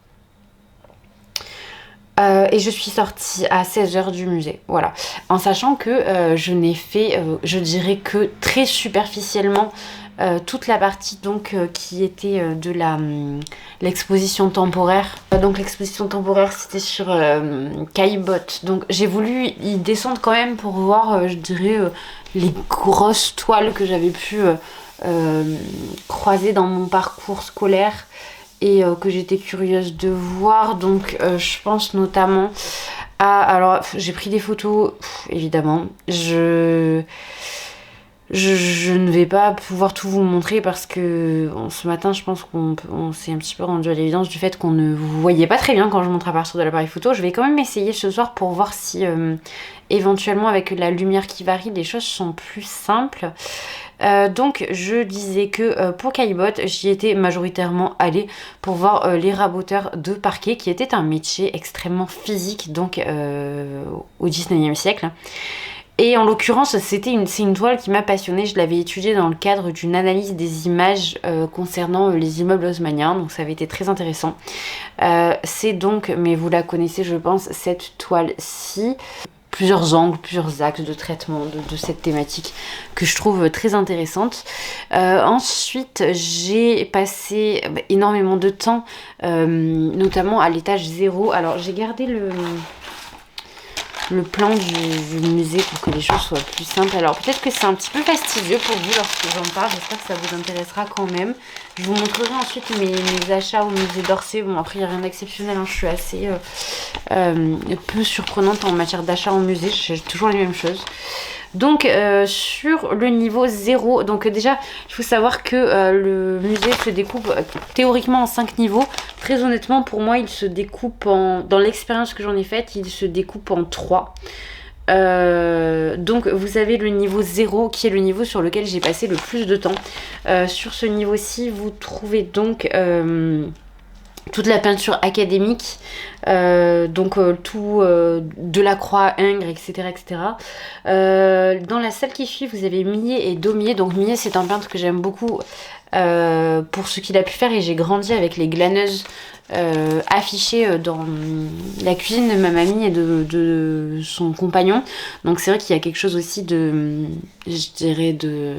[SPEAKER 1] Et je suis sortie à 16 heures du musée, voilà. En sachant que je n'ai fait, je dirais que très superficiellement, toute la partie donc qui était de l'exposition temporaire. Donc l'exposition temporaire c'était sur Caillebotte. Donc j'ai voulu y descendre quand même pour voir, je dirais, les grosses toiles que j'avais pu croiser dans mon parcours scolaire et que j'étais curieuse de voir. Donc je pense notamment à... Alors j'ai pris des photos, évidemment. Je ne vais pas pouvoir tout vous montrer parce que ce matin je pense qu'on s'est un petit peu rendu à l'évidence du fait qu'on ne vous voyait pas très bien quand je montre à partir de l'appareil photo. Je vais quand même essayer ce soir pour voir si éventuellement avec la lumière qui varie les choses sont plus simples. Donc je disais que pour Caillebotte j'y étais majoritairement allée pour voir les raboteurs de parquet qui était un métier extrêmement physique donc au 19e siècle. Et en l'occurrence, c'est une toile qui m'a passionnée. Je l'avais étudiée dans le cadre d'une analyse des images concernant les immeubles haussmanniens. Donc ça avait été très intéressant. C'est donc, mais vous la connaissez je pense, cette toile-ci. Plusieurs angles, plusieurs axes de traitement de cette thématique que je trouve très intéressante. Ensuite, j'ai passé énormément de temps, notamment à l'étage 0. Alors j'ai gardé le plan du musée pour que les choses soient plus simples. Alors peut-être que c'est un petit peu fastidieux pour vous lorsque j'en parle, j'espère que ça vous intéressera quand même. Je vous montrerai ensuite mes achats au musée d'Orsay. Bon après il n'y a rien d'exceptionnel, hein. Je suis assez peu surprenante en matière d'achat en musée, j'ai toujours les mêmes choses. Donc sur le niveau 0, donc déjà il faut savoir que le musée se découpe théoriquement en 5 niveaux. Très honnêtement pour moi il se découpe dans l'expérience que j'en ai faite, il se découpe en 3. Donc vous avez le niveau 0 qui est le niveau sur lequel j'ai passé le plus de temps. Sur ce niveau-ci vous trouvez donc toute la peinture académique, donc tout Delacroix, Ingres, etc. etc. Dans la salle qui suit, vous avez Millet et Daumier. Donc Millet, c'est un peintre que j'aime beaucoup pour ce qu'il a pu faire et j'ai grandi avec les glaneuses affichées dans la cuisine de ma mamie et de son compagnon. Donc c'est vrai qu'il y a quelque chose aussi de, je dirais, de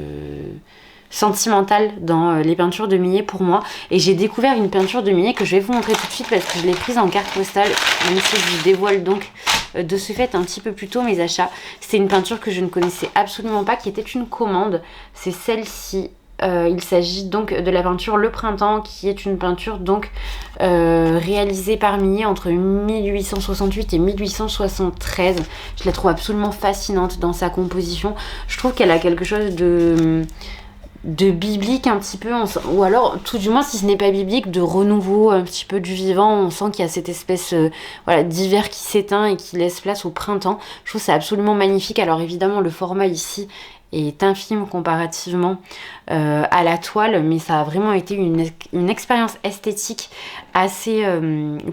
[SPEAKER 1] sentimentale dans les peintures de Millet pour moi, et j'ai découvert une peinture de Millet que je vais vous montrer tout de suite parce que je l'ai prise en carte postale, même si je vous dévoile donc de ce fait un petit peu plus tôt mes achats. C'est une peinture que je ne connaissais absolument pas, qui était une commande, c'est celle-ci. Il s'agit donc de la peinture Le Printemps, qui est une peinture donc réalisée par Millet entre 1868 et 1873. Je la trouve absolument fascinante dans sa composition. Je trouve qu'elle a quelque chose de biblique un petit peu, ou alors tout du moins si ce n'est pas biblique, de renouveau un petit peu du vivant. On sent qu'il y a cette espèce voilà, d'hiver qui s'éteint et qui laisse place au printemps. Je trouve ça absolument magnifique. Alors évidemment le format ici est infime comparativement à la toile, mais ça a vraiment été une expérience esthétique assez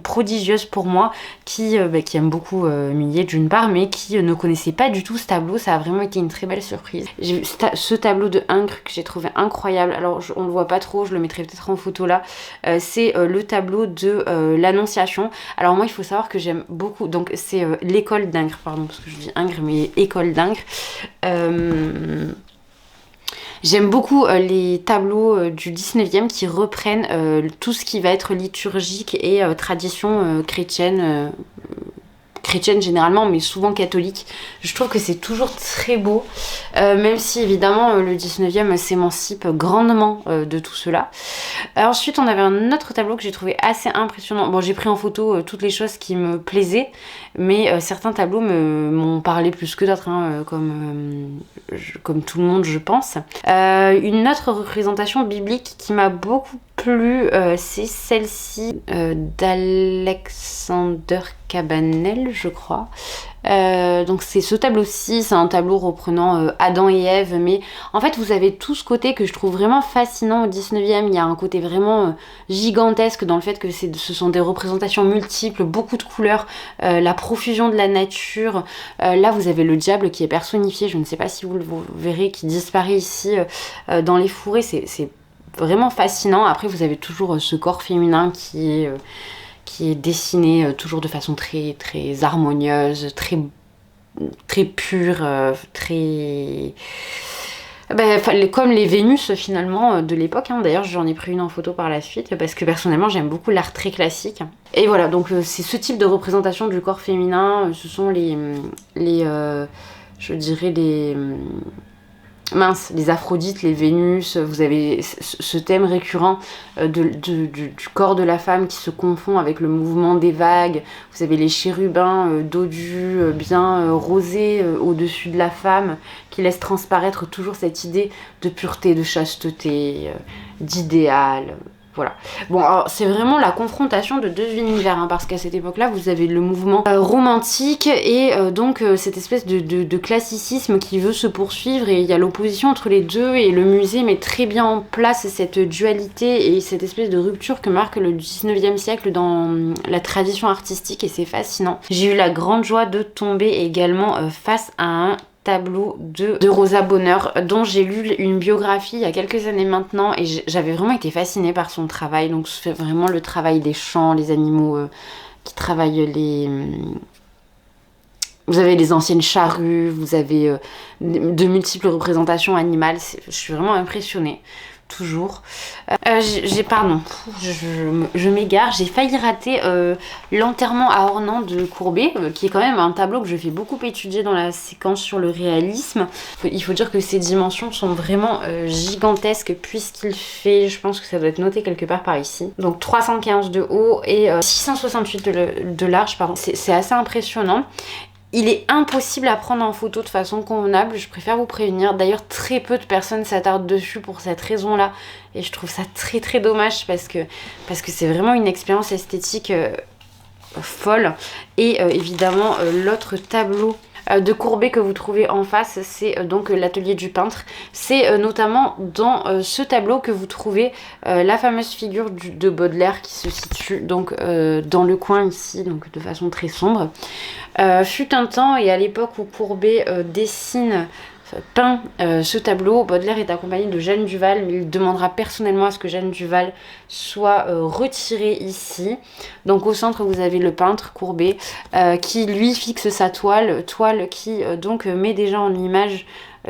[SPEAKER 1] prodigieuse pour moi, qui aime beaucoup Millet d'une part, mais qui ne connaissait pas du tout ce tableau. Ça a vraiment été une très belle surprise. J'ai vu ce tableau de Ingres que j'ai trouvé incroyable. Alors on le voit pas trop, je le mettrai peut-être en photo là. C'est le tableau de l'Annonciation. Alors moi il faut savoir que j'aime beaucoup, donc c'est l'école d'Ingres, pardon parce que je dis Ingres mais école d'Ingres. J'aime beaucoup les tableaux du 19e qui reprennent tout ce qui va être liturgique et tradition chrétienne. Chrétienne généralement, mais souvent catholique. Je trouve que c'est toujours très beau, même si évidemment le 19e s'émancipe grandement de tout cela. Ensuite, on avait un autre tableau que j'ai trouvé assez impressionnant. Bon, j'ai pris en photo toutes les choses qui me plaisaient, mais certains tableaux m'ont parlé plus que d'autres, hein, comme tout le monde, je pense. Une autre représentation biblique qui m'a beaucoup plu, c'est celle-ci d'Alexander Cabanel, je crois. Donc c'est ce tableau-ci, c'est un tableau reprenant Adam et Ève, mais en fait vous avez tout ce côté que je trouve vraiment fascinant au 19e. Il y a un côté vraiment gigantesque dans le fait que ce sont des représentations multiples, beaucoup de couleurs, la profusion de la nature. Là vous avez le diable qui est personnifié, je ne sais pas si vous le verrez, qui disparaît ici dans les fourrés, c'est vraiment fascinant. Après vous avez toujours ce corps féminin qui est dessiné toujours de façon très, très harmonieuse, très, très pure, très... comme les Vénus finalement de l'époque, hein. D'ailleurs j'en ai pris une en photo par la suite parce que personnellement j'aime beaucoup l'art très classique. Et voilà, donc c'est ce type de représentation du corps féminin, ce sont je dirais les Aphrodites, les Vénus. Vous avez ce thème récurrent du corps de la femme qui se confond avec le mouvement des vagues. Vous avez les chérubins dodus, bien rosés au-dessus de la femme, qui laissent transparaître toujours cette idée de pureté, de chasteté, d'idéal. Voilà. Bon, alors c'est vraiment la confrontation de deux univers, hein, parce qu'à cette époque-là, vous avez le mouvement romantique et donc cette espèce de classicisme qui veut se poursuivre, et il y a l'opposition entre les deux, et le musée met très bien en place cette dualité et cette espèce de rupture que marque le 19e siècle dans la tradition artistique, et c'est fascinant. J'ai eu la grande joie de tomber également face à un tableau de Rosa Bonheur, dont j'ai lu une biographie il y a quelques années maintenant, et j'avais vraiment été fascinée par son travail. Donc c'est vraiment le travail des champs, les animaux qui travaillent vous avez les anciennes charrues, vous avez de multiples représentations animales. Je suis vraiment impressionnée. Toujours. Pardon, je m'égare. J'ai failli rater l'enterrement à Ornans de Courbet, qui est quand même un tableau que je fais beaucoup étudier dans la séquence sur le réalisme. Il faut dire que ces dimensions sont vraiment gigantesques, puisqu'il fait, je pense que ça doit être noté quelque part par ici, donc 315 de haut et 668 de large, pardon. C'est assez impressionnant. Il est impossible à prendre en photo de façon convenable, je préfère vous prévenir. D'ailleurs, très peu de personnes s'attardent dessus pour cette raison-là. Et je trouve ça très très dommage parce que c'est vraiment une expérience esthétique folle. Et évidemment, l'autre tableau de Courbet que vous trouvez en face, c'est donc l'atelier du peintre. C'est notamment dans ce tableau que vous trouvez la fameuse figure de Baudelaire qui se situe donc dans le coin ici, donc de façon très sombre. Fut un temps, et à l'époque où Courbet peint ce tableau, Baudelaire est accompagné de Jeanne Duval, mais il demandera personnellement à ce que Jeanne Duval soit retirée ici. Donc au centre vous avez le peintre Courbet qui lui fixe sa toile qui donc met déjà en image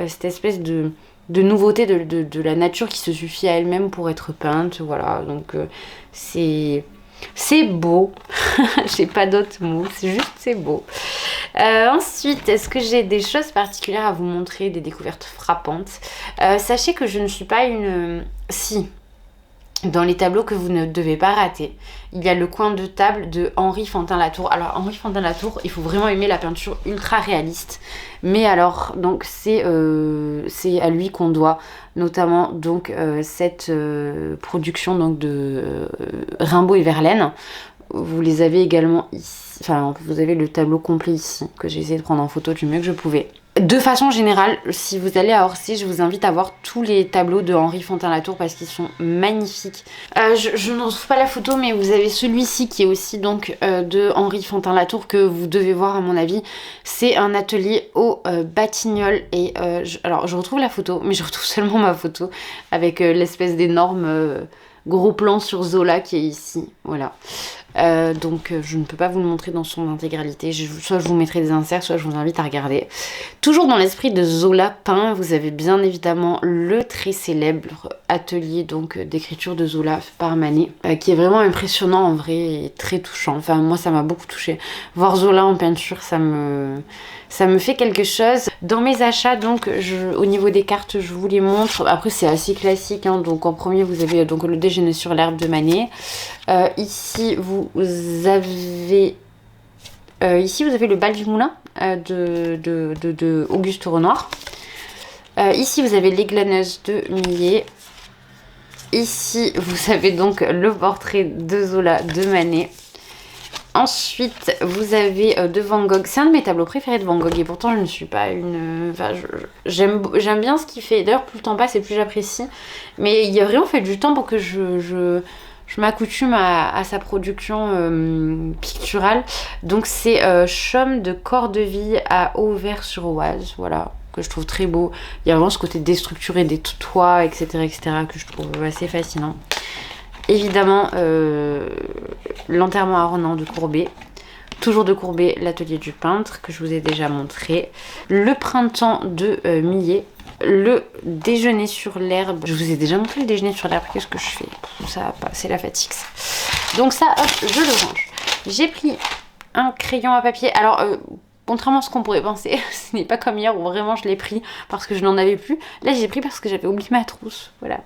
[SPEAKER 1] cette espèce de nouveauté de la nature qui se suffit à elle-même pour être peinte. Voilà, donc c'est beau. J'ai pas d'autres mots, c'est beau. Ensuite, est-ce que j'ai des choses particulières à vous montrer, des découvertes frappantes? Sachez que je ne suis pas une... Si, dans les tableaux que vous ne devez pas rater, il y a le coin de table de Henri Fantin-Latour. Alors Henri Fantin-Latour, il faut vraiment aimer la peinture ultra réaliste. Mais alors, donc c'est à lui qu'on doit notamment donc cette production donc de Rimbaud et Verlaine. Vous les avez également ici, enfin vous avez le tableau complet ici que j'ai essayé de prendre en photo du mieux que je pouvais. De façon générale, si vous allez à Orsi, je vous invite à voir tous les tableaux de Henri Fantin-Latour parce qu'ils sont magnifiques. Je n'en trouve pas la photo, mais vous avez celui-ci qui est aussi donc de Henri Fantin-Latour que vous devez voir à mon avis. C'est un atelier au Batignolles et alors je retrouve la photo, mais je retrouve seulement ma photo avec l'espèce d'énorme gros plan sur Zola qui est ici, voilà. Donc je ne peux pas vous le montrer dans son intégralité. Soit je vous mettrai des inserts, soit je vous invite à regarder. Toujours dans l'esprit de Zola peint, vous avez bien évidemment le très célèbre atelier donc d'écriture de Zola par Manet, qui est vraiment impressionnant en vrai et très touchant. Enfin moi ça m'a beaucoup touchée. Voir Zola en peinture, ça me fait quelque chose. Dans mes achats, donc, au niveau des cartes, je vous les montre. Après, c'est assez classique. Hein. Donc, en premier, vous avez donc le déjeuner sur l'herbe de Manet. Ici, vous avez le bal du moulin de Auguste Renoir. Ici, vous avez les glaneuses de Millet. Ici, vous avez donc le portrait de Zola de Manet. Ensuite, vous avez de Van Gogh. C'est un de mes tableaux préférés de Van Gogh et pourtant je ne suis pas une... Enfin, j'aime bien ce qu'il fait. D'ailleurs, plus le temps passe et plus j'apprécie. Mais il a vraiment fait du temps pour que je m'accoutume à sa production picturale. Donc c'est Chaume de Cordeville à Auvers-sur-Oise. Voilà, que je trouve très beau. Il y a vraiment ce côté déstructuré des toits, etc., etc., que je trouve assez fascinant. Évidemment, l'enterrement à Renan de Courbet. Toujours de Courbet, l'atelier du peintre, que je vous ai déjà montré. Le printemps de Millet. Le déjeuner sur l'herbe. Je vous ai déjà montré le déjeuner sur l'herbe. Qu'est-ce que je fais? Ça va pas, c'est la fatigue ça. Donc ça, hop, je le range. J'ai pris un crayon à papier. Alors, contrairement à ce qu'on pourrait penser, ce n'est pas comme hier où vraiment je l'ai pris parce que je n'en avais plus. Là, j'ai pris parce que j'avais oublié ma trousse. Voilà.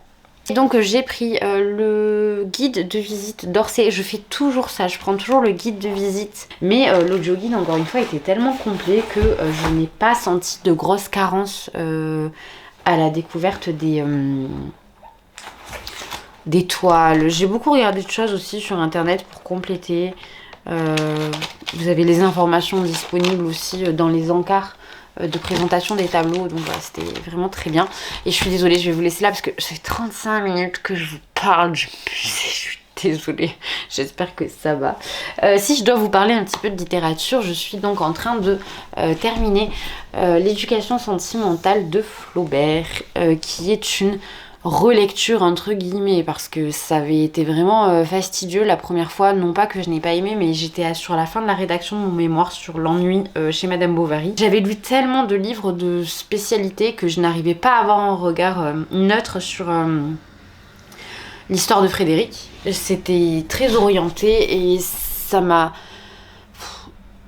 [SPEAKER 1] Et donc j'ai pris le guide de visite d'Orsay. Je fais toujours ça, je prends toujours le guide de visite. Mais l'audio guide, encore une fois, était tellement complet que je n'ai pas senti de grosses carences à la découverte des toiles. J'ai beaucoup regardé de choses aussi sur internet pour compléter. Vous avez les informations disponibles aussi dans les encarts de présentation des tableaux, donc voilà, c'était vraiment très bien. Et je suis désolée, je vais vous laisser là parce que ça fait 35 minutes que je vous parle, je suis désolée, j'espère que ça va. Si je dois vous parler un petit peu de littérature, je suis donc en train de terminer l'éducation sentimentale de Flaubert, qui est une relecture entre guillemets parce que ça avait été vraiment fastidieux la première fois, non pas que je n'ai pas aimé, mais j'étais sur la fin de la rédaction de mon mémoire sur l'ennui chez Madame Bovary. J'avais lu tellement de livres de spécialité que je n'arrivais pas à avoir un regard neutre sur l'histoire de Frédéric. C'était très orienté et ça m'a...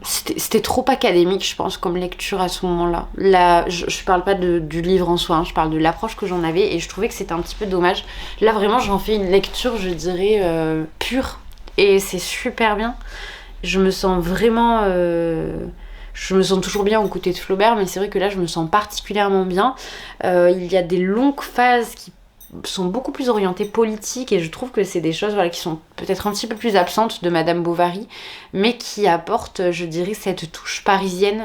[SPEAKER 1] C'était trop académique, je pense, comme lecture à ce moment-là. Là, je parle pas du livre en soi, hein, je parle de l'approche que j'en avais et je trouvais que c'était un petit peu dommage. Là, vraiment, j'en fais une lecture, je dirais, pure et c'est super bien. Je me sens vraiment... Je me sens toujours bien aux côtés de Flaubert, mais c'est vrai que là, je me sens particulièrement bien. Il y a des longues phases qui sont beaucoup plus orientées politiques et je trouve que c'est des choses voilà, qui sont peut-être un petit peu plus absentes de Madame Bovary, mais qui apportent, je dirais, cette touche parisienne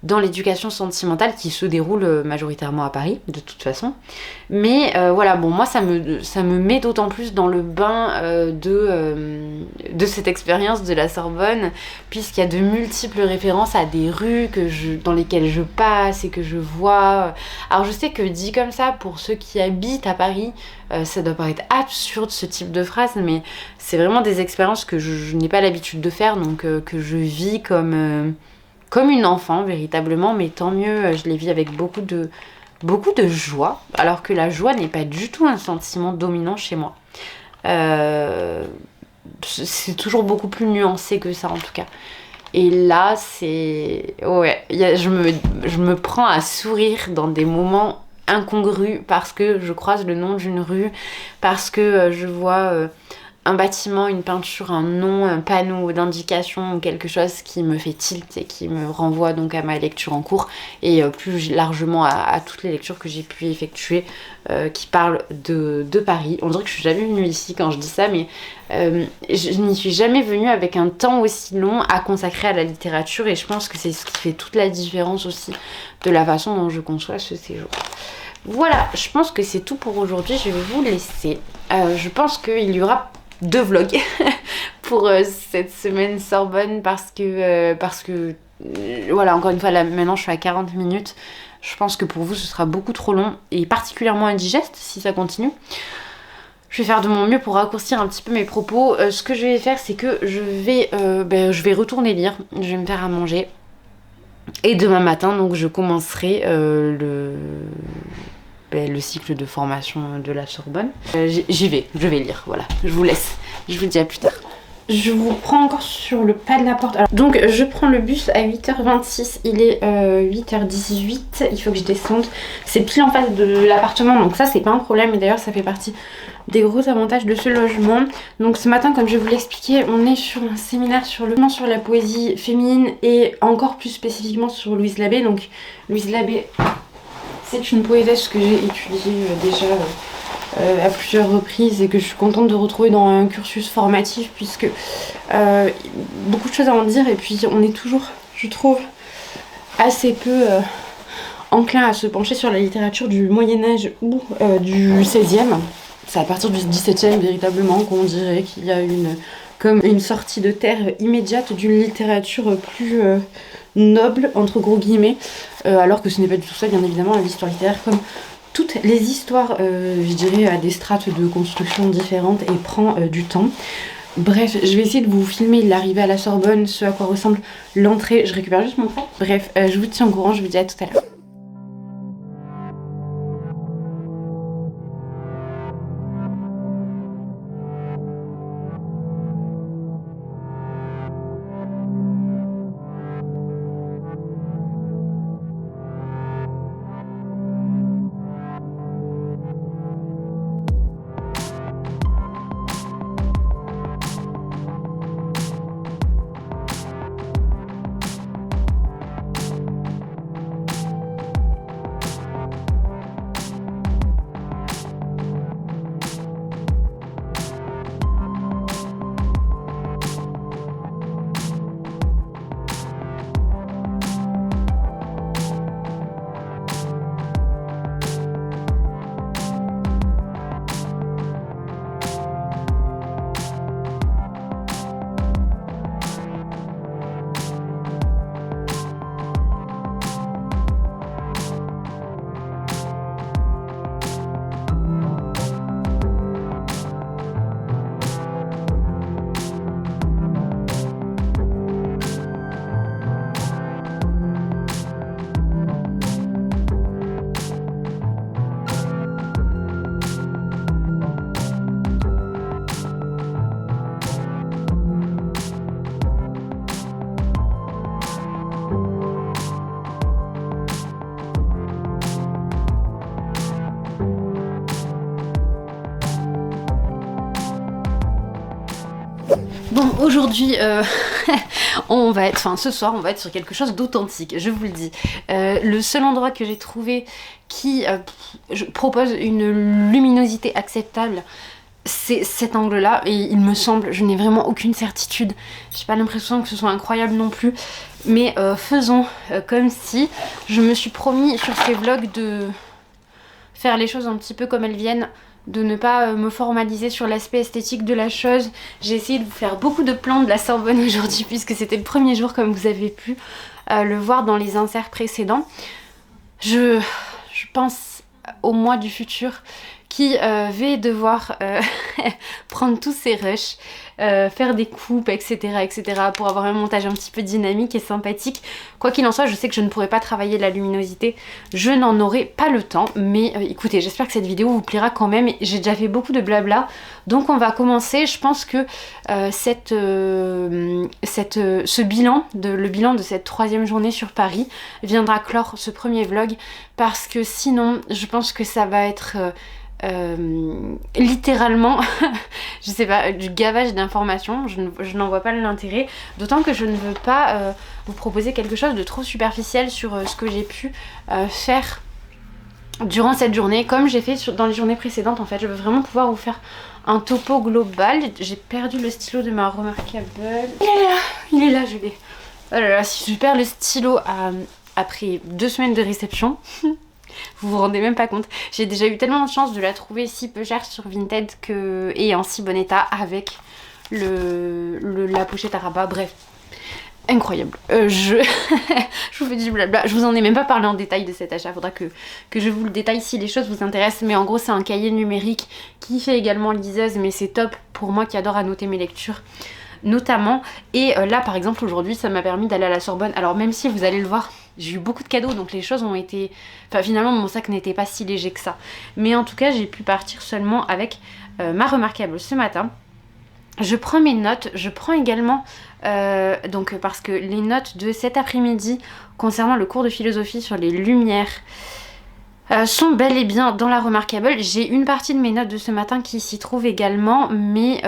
[SPEAKER 1] dans l'éducation sentimentale qui se déroule majoritairement à Paris, de toute façon. Mais voilà, bon, moi, ça me met d'autant plus dans le bain de cette expérience de la Sorbonne, puisqu'il y a de multiples références à des rues dans lesquelles je passe et que je vois. Alors, je sais que dit comme ça, pour ceux qui habitent à Paris, ça doit paraître absurde ce type de phrase, mais c'est vraiment des expériences que je n'ai pas l'habitude de faire, donc que je vis comme une enfant véritablement, mais tant mieux, je les vis avec beaucoup de joie, alors que la joie n'est pas du tout un sentiment dominant chez moi. C'est toujours beaucoup plus nuancé que ça en tout cas. Et là, c'est... Ouais, je me prends à sourire dans des moments incongrus parce que je croise le nom d'une rue, parce que je vois... un bâtiment, une peinture, un nom, un panneau d'indication ou quelque chose qui me fait tilt et qui me renvoie donc à ma lecture en cours et plus largement à toutes les lectures que j'ai pu effectuer qui parlent de Paris. On dirait que je suis jamais venue ici quand je dis ça, mais je n'y suis jamais venue avec un temps aussi long à consacrer à la littérature et je pense que c'est ce qui fait toute la différence aussi de la façon dont je conçois ce séjour. Voilà, je pense que c'est tout pour aujourd'hui, je vais vous laisser. Je pense qu'il y aura 2 vlogs pour cette semaine Sorbonne parce que voilà, encore une fois, là maintenant je suis à 40 minutes. Je pense que pour vous ce sera beaucoup trop long et particulièrement indigeste si ça continue. Je vais faire de mon mieux pour raccourcir un petit peu mes propos. Ce que je vais faire, c'est que je vais retourner lire. Je vais me faire à manger. Et demain matin, donc, je commencerai le cycle de formation de la Sorbonne. J'y vais, je vais lire, voilà. Je vous laisse. Je vous dis à plus tard. Je vous prends encore sur le pas de la porte. Alors, donc je prends le bus à 8h26, il est 8h18, il faut que je descende. C'est pile en face de l'appartement, donc ça c'est pas un problème. Et d'ailleurs ça fait partie des gros avantages de ce logement. Donc ce matin, comme je vous l'expliquais, on est sur un séminaire sur la poésie féminine et encore plus spécifiquement sur Louise Labbé. Donc Louise Labbé, c'est une poétesse que j'ai étudiée déjà à plusieurs reprises et que je suis contente de retrouver dans un cursus formatif, puisque beaucoup de choses à en dire, et puis on est toujours, je trouve, assez peu enclin à se pencher sur la littérature du Moyen-Âge ou du XVIe. C'est à partir du XVIIe véritablement qu'on dirait qu'il y a comme une sortie de terre immédiate d'une littérature plus noble, entre gros guillemets, alors que ce n'est pas du tout ça, bien évidemment. L'histoire littéraire, comme toutes les histoires, je dirais, à des strates de construction différentes, et prend du temps. Bref, je vais essayer de vous filmer l'arrivée à la Sorbonne, ce à quoi ressemble l'entrée. Je récupère juste mon frère. Bref, je vous tiens au courant, je vous dis à tout à l'heure. Bon, aujourd'hui, ce soir, on va être sur quelque chose d'authentique, je vous le dis. Le seul endroit que j'ai trouvé qui propose une luminosité acceptable, c'est cet angle-là, et il me semble, je n'ai vraiment aucune certitude, j'ai pas l'impression que ce soit incroyable non plus, mais faisons comme si je me suis promis sur ces vlogs de faire les choses un petit peu comme elles viennent, de ne pas me formaliser sur l'aspect esthétique de la chose. J'ai essayé de vous faire beaucoup de plans de la Sorbonne aujourd'hui, puisque c'était le premier jour, comme vous avez pu le voir dans les inserts précédents. Je pense au moi du futur qui vais devoir prendre tous ces rushs, faire des coupes, etc., pour avoir un montage un petit peu dynamique et sympathique. Quoi qu'il en soit, je sais que je ne pourrai pas travailler la luminosité, je n'en aurai pas le temps, mais écoutez, j'espère que cette vidéo vous plaira quand même. J'ai déjà fait beaucoup de blabla, donc on va commencer. Je pense que ce bilan, le bilan de cette 3e journée sur Paris viendra clore ce premier vlog, parce que sinon, je pense que ça va être littéralement je sais pas, du gavage d'informations. Je n'en vois pas l'intérêt, d'autant que je ne veux pas vous proposer quelque chose de trop superficiel sur ce que j'ai pu faire durant cette journée, comme j'ai fait dans les journées précédentes. En fait, je veux vraiment pouvoir vous faire un topo global. J'ai perdu le stylo de ma Remarkable. Il est là, je l'ai. Oh là là, si je perds le stylo après 2 semaines de réception, vous vous rendez même pas compte. J'ai déjà eu tellement de chance de la trouver si peu chère sur Vinted et en si bon état, avec la pochette à rabat. Bref, incroyable. Je vous fais du blabla. Je vous en ai même pas parlé en détail de cet achat. Faudra que je vous le détaille si les choses vous intéressent. Mais en gros, c'est un cahier numérique qui fait également liseuse. Mais c'est top pour moi qui adore annoter mes lectures. Notamment. Et là, par exemple, aujourd'hui, ça m'a permis d'aller à la Sorbonne. Alors, même si vous allez le voir, j'ai eu beaucoup de cadeaux. Donc, les choses ont été... Enfin, finalement, mon sac n'était pas si léger que ça. Mais en tout cas, j'ai pu partir seulement avec ma remarquable ce matin. Je prends mes notes, je prends également, donc parce que les notes de cet après-midi concernant le cours de philosophie sur les lumières sont bel et bien dans la remarquable. J'ai une partie de mes notes de ce matin qui s'y trouve également, mais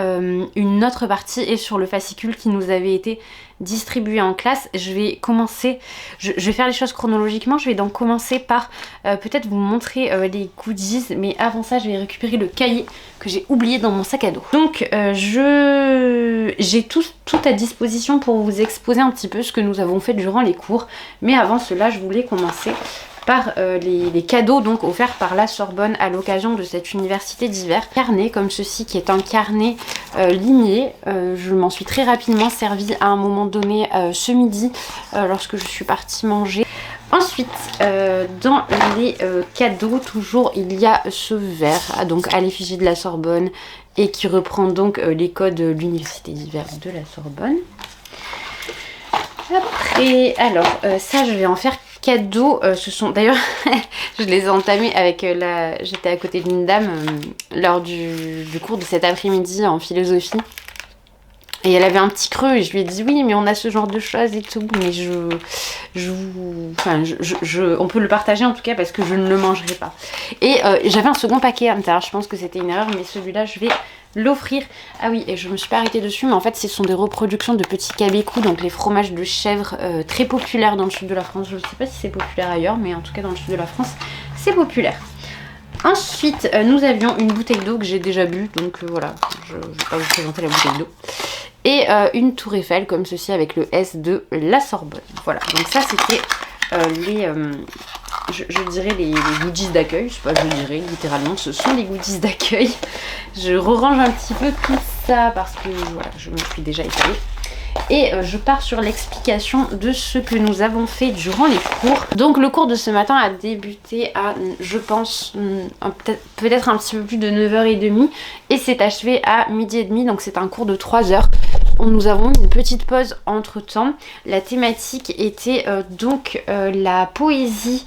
[SPEAKER 1] une autre partie est sur le fascicule qui nous avait été distribué en classe. Je vais commencer, je vais faire les choses chronologiquement. Je vais donc commencer par peut-être vous montrer les goodies, mais avant ça je vais récupérer le cahier que j'ai oublié dans mon sac à dos. Donc j'ai tout à disposition pour vous exposer un petit peu ce que nous avons fait durant les cours, mais avant cela je voulais commencer par les cadeaux donc offerts par la Sorbonne à l'occasion de cette université d'hiver. Carnet comme ceci qui est un carnet ligné. Je m'en suis très rapidement servi à un moment donné ce midi lorsque je suis partie manger. Ensuite, dans les cadeaux, toujours il y a ce verre donc à l'effigie de la Sorbonne et qui reprend donc les codes de l'université d'hiver de la Sorbonne. Après, alors ça je vais en faire cadeau. Ce sont d'ailleurs, je les ai entamés avec j'étais à côté d'une dame lors du cours de cet après-midi en philosophie. Et elle avait un petit creux et je lui ai dit oui mais on a ce genre de choses et tout, mais on peut le partager en tout cas parce que je ne le mangerai pas. Et j'avais un second paquet à l'intérieur, je pense que c'était une erreur, mais celui-là je vais l'offrir. Ah oui, et je me suis pas arrêtée dessus, mais en fait ce sont des reproductions de petits cabécous, donc les fromages de chèvre très populaires dans le sud de la France. Je ne sais pas si c'est populaire ailleurs, mais en tout cas dans le sud de la France c'est populaire. Ensuite nous avions une bouteille d'eau que j'ai déjà bu, donc voilà, je ne vais pas vous présenter la bouteille d'eau. Et une tour Eiffel comme ceci avec le S de la Sorbonne. Voilà, donc ça c'était je dirais les goodies d'accueil. Je sais pas, je dirais littéralement, ce sont les goodies d'accueil. Je range un petit peu tout ça parce que voilà, je me suis déjà étalée. Et je pars sur l'explication de ce que nous avons fait durant les cours. Donc le cours de ce matin a débuté à, je pense, peut-être un petit peu plus de 9h30 et s'est achevé à 12h30, donc c'est un cours de 3 heures. Nous avons eu une petite pause entre temps. La thématique était donc la poésie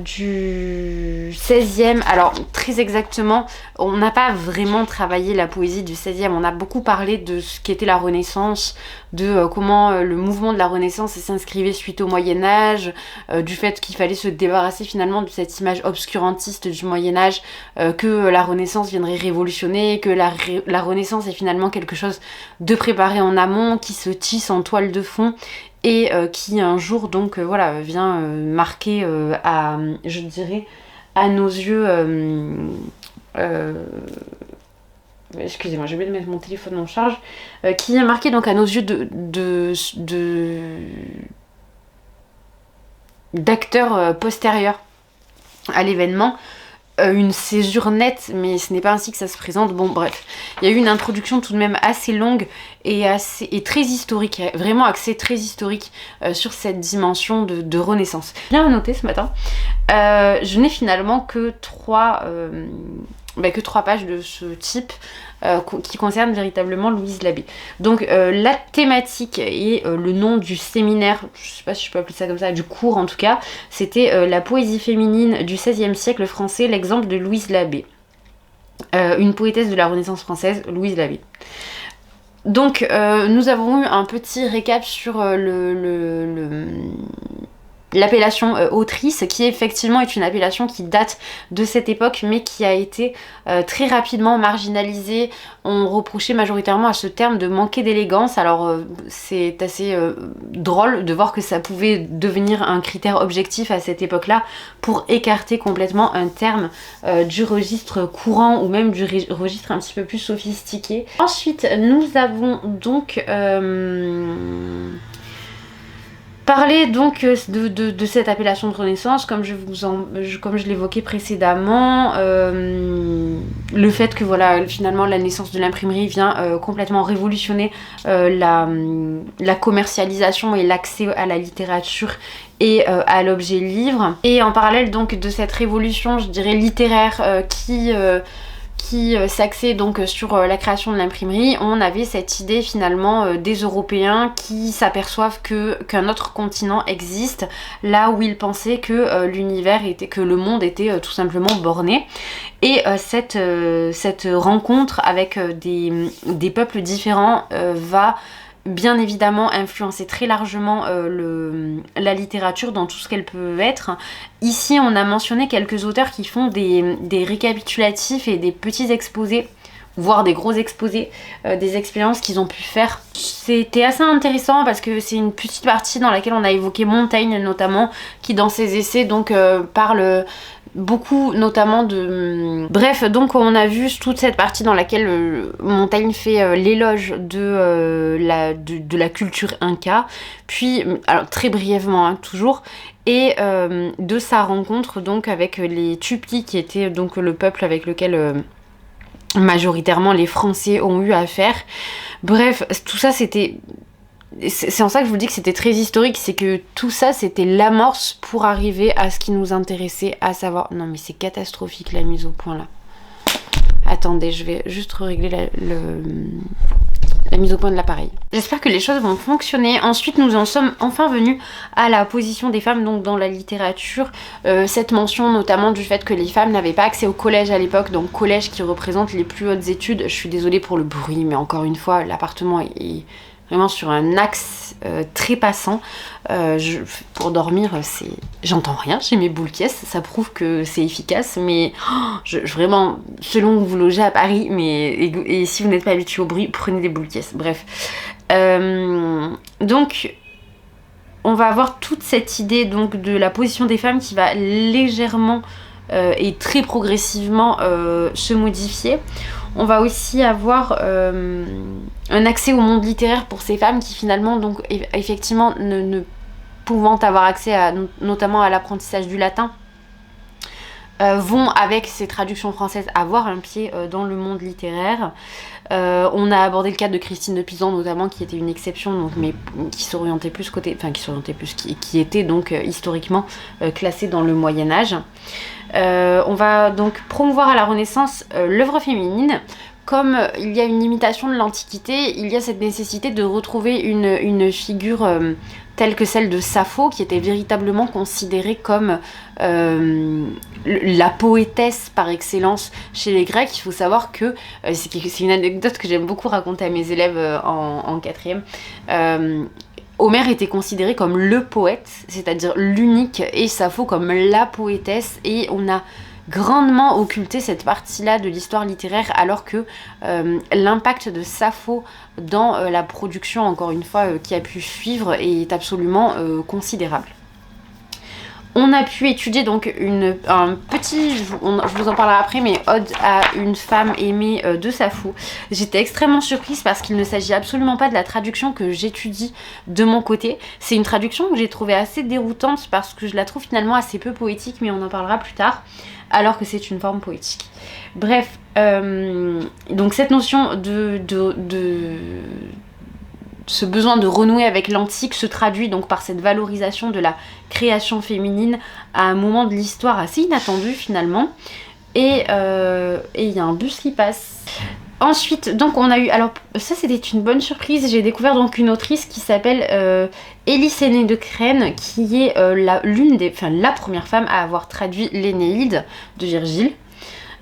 [SPEAKER 1] du 16e. Alors très exactement, on n'a pas vraiment travaillé la poésie du 16e, on a beaucoup parlé de ce qu'était la Renaissance, de comment le mouvement de la Renaissance s'inscrivait suite au Moyen-Âge, du fait qu'il fallait se débarrasser finalement de cette image obscurantiste du Moyen-Âge, que la Renaissance viendrait révolutionner, que la Renaissance est finalement quelque chose de préparé en amont, qui se tisse en toile de fond et qui un jour donc voilà vient marquer je dirais à nos yeux excusez-moi, j'ai oublié de mettre mon téléphone en charge, qui est marqué donc à nos yeux d'acteurs postérieurs à l'événement. Une césure nette, mais ce n'est pas ainsi que ça se présente. Bon bref, il y a eu une introduction tout de même assez longue et très historique, vraiment axée très historique sur cette dimension de Renaissance. Bien à noter ce matin, je n'ai finalement que trois pages de ce type qui concernent véritablement Louise Labbé. Donc la thématique et le nom du séminaire, je sais pas si je peux appeler ça comme ça, du cours en tout cas, c'était la poésie féminine du XVIe siècle français, l'exemple de Louise Labbé. Une poétesse de la Renaissance française, Louise Labbé. Donc nous avons eu un petit récap sur l'appellation autrice, qui effectivement est une appellation qui date de cette époque mais qui a été très rapidement marginalisée. On reprochait majoritairement à ce terme de manquer d'élégance. Alors c'est assez drôle de voir que ça pouvait devenir un critère objectif à cette époque-là pour écarter complètement un terme du registre courant ou même du registre un petit peu plus sophistiqué. Ensuite nous avons donc Parler donc de cette appellation de Renaissance, comme comme je l'évoquais précédemment, le fait que voilà, finalement la naissance de l'imprimerie vient complètement révolutionner la commercialisation et l'accès à la littérature et à l'objet livre. Et en parallèle donc de cette révolution, je dirais littéraire, qui s'axait donc sur la création de l'imprimerie, on avait cette idée finalement des Européens qui s'aperçoivent qu'un autre continent existe, là où ils pensaient que que le monde était tout simplement borné. Et cette rencontre avec des peuples différents va bien évidemment influencer très largement la littérature dans tout ce qu'elle peut être. Ici, on a mentionné quelques auteurs qui font des récapitulatifs et des petits exposés, voire des gros exposés, des expériences qu'ils ont pu faire. C'était assez intéressant parce que c'est une petite partie dans laquelle on a évoqué Montaigne notamment, qui dans ses essais donc parle beaucoup notamment de... Bref, donc on a vu toute cette partie dans laquelle Montaigne fait l'éloge de la culture inca, puis, alors très brièvement hein, toujours, et de sa rencontre donc avec les Tupis qui étaient donc le peuple avec lequel majoritairement les Français ont eu affaire. Bref, tout ça c'était... C'est en ça que je vous dis que c'était très historique, c'est que tout ça c'était l'amorce pour arriver à ce qui nous intéressait, à savoir... Non mais c'est catastrophique la mise au point là. Attendez, je vais juste régler la mise au point de l'appareil. J'espère que les choses vont fonctionner. Ensuite, nous en sommes enfin venus à la position des femmes donc dans la littérature. Cette mention notamment du fait que les femmes n'avaient pas accès au collège à l'époque, donc collège qui représente les plus hautes études. Je suis désolée pour le bruit, mais encore une fois, l'appartement est vraiment sur un axe très passant. Pour dormir, j'entends rien, j'ai mes boules caisses, ça prouve que c'est efficace, mais vraiment, selon où vous logez à Paris, et si vous n'êtes pas habitué au bruit, prenez des boules caisses. Bref. Donc, on va avoir toute cette idée donc, de la position des femmes qui va légèrement et très progressivement se modifier. On va aussi avoir un accès au monde littéraire pour ces femmes qui finalement, donc effectivement, ne pouvant avoir accès notamment à l'apprentissage du latin, vont avec ces traductions françaises avoir un pied dans le monde littéraire. On a abordé le cas de Christine de Pisan notamment, qui était une exception, donc, mais qui s'orientait plus qui était donc historiquement classée dans le Moyen-Âge. On va donc promouvoir à la Renaissance l'œuvre féminine. Comme il y a une limitation de l'Antiquité, il y a cette nécessité de retrouver une figure telle que celle de Sappho, qui était véritablement considérée comme la poétesse par excellence chez les Grecs. Il faut savoir que, c'est une anecdote que j'aime beaucoup raconter à mes élèves en quatrième, Homère était considéré comme le poète, c'est-à-dire l'unique, et Sappho comme la poétesse, et on a grandement occulté cette partie-là de l'histoire littéraire, alors que l'impact de Sappho dans la production, encore une fois, qui a pu suivre est absolument considérable. On a pu étudier donc un petit, je vous en parlerai après, mais Ode à une femme aimée de Sappho. J'étais extrêmement surprise parce qu'il ne s'agit absolument pas de la traduction que j'étudie de mon côté. C'est une traduction que j'ai trouvée assez déroutante parce que je la trouve finalement assez peu poétique, mais on en parlera plus tard, alors que c'est une forme poétique. Bref, donc cette notion ce besoin de renouer avec l'antique se traduit donc par cette valorisation de la création féminine à un moment de l'histoire assez inattendu finalement. Et il y a un bus qui passe. Ensuite, donc on a eu... Alors ça c'était une bonne surprise, j'ai découvert donc une autrice qui s'appelle Élysénée de Crène, qui est la première femme à avoir traduit l'Énéide de Virgile.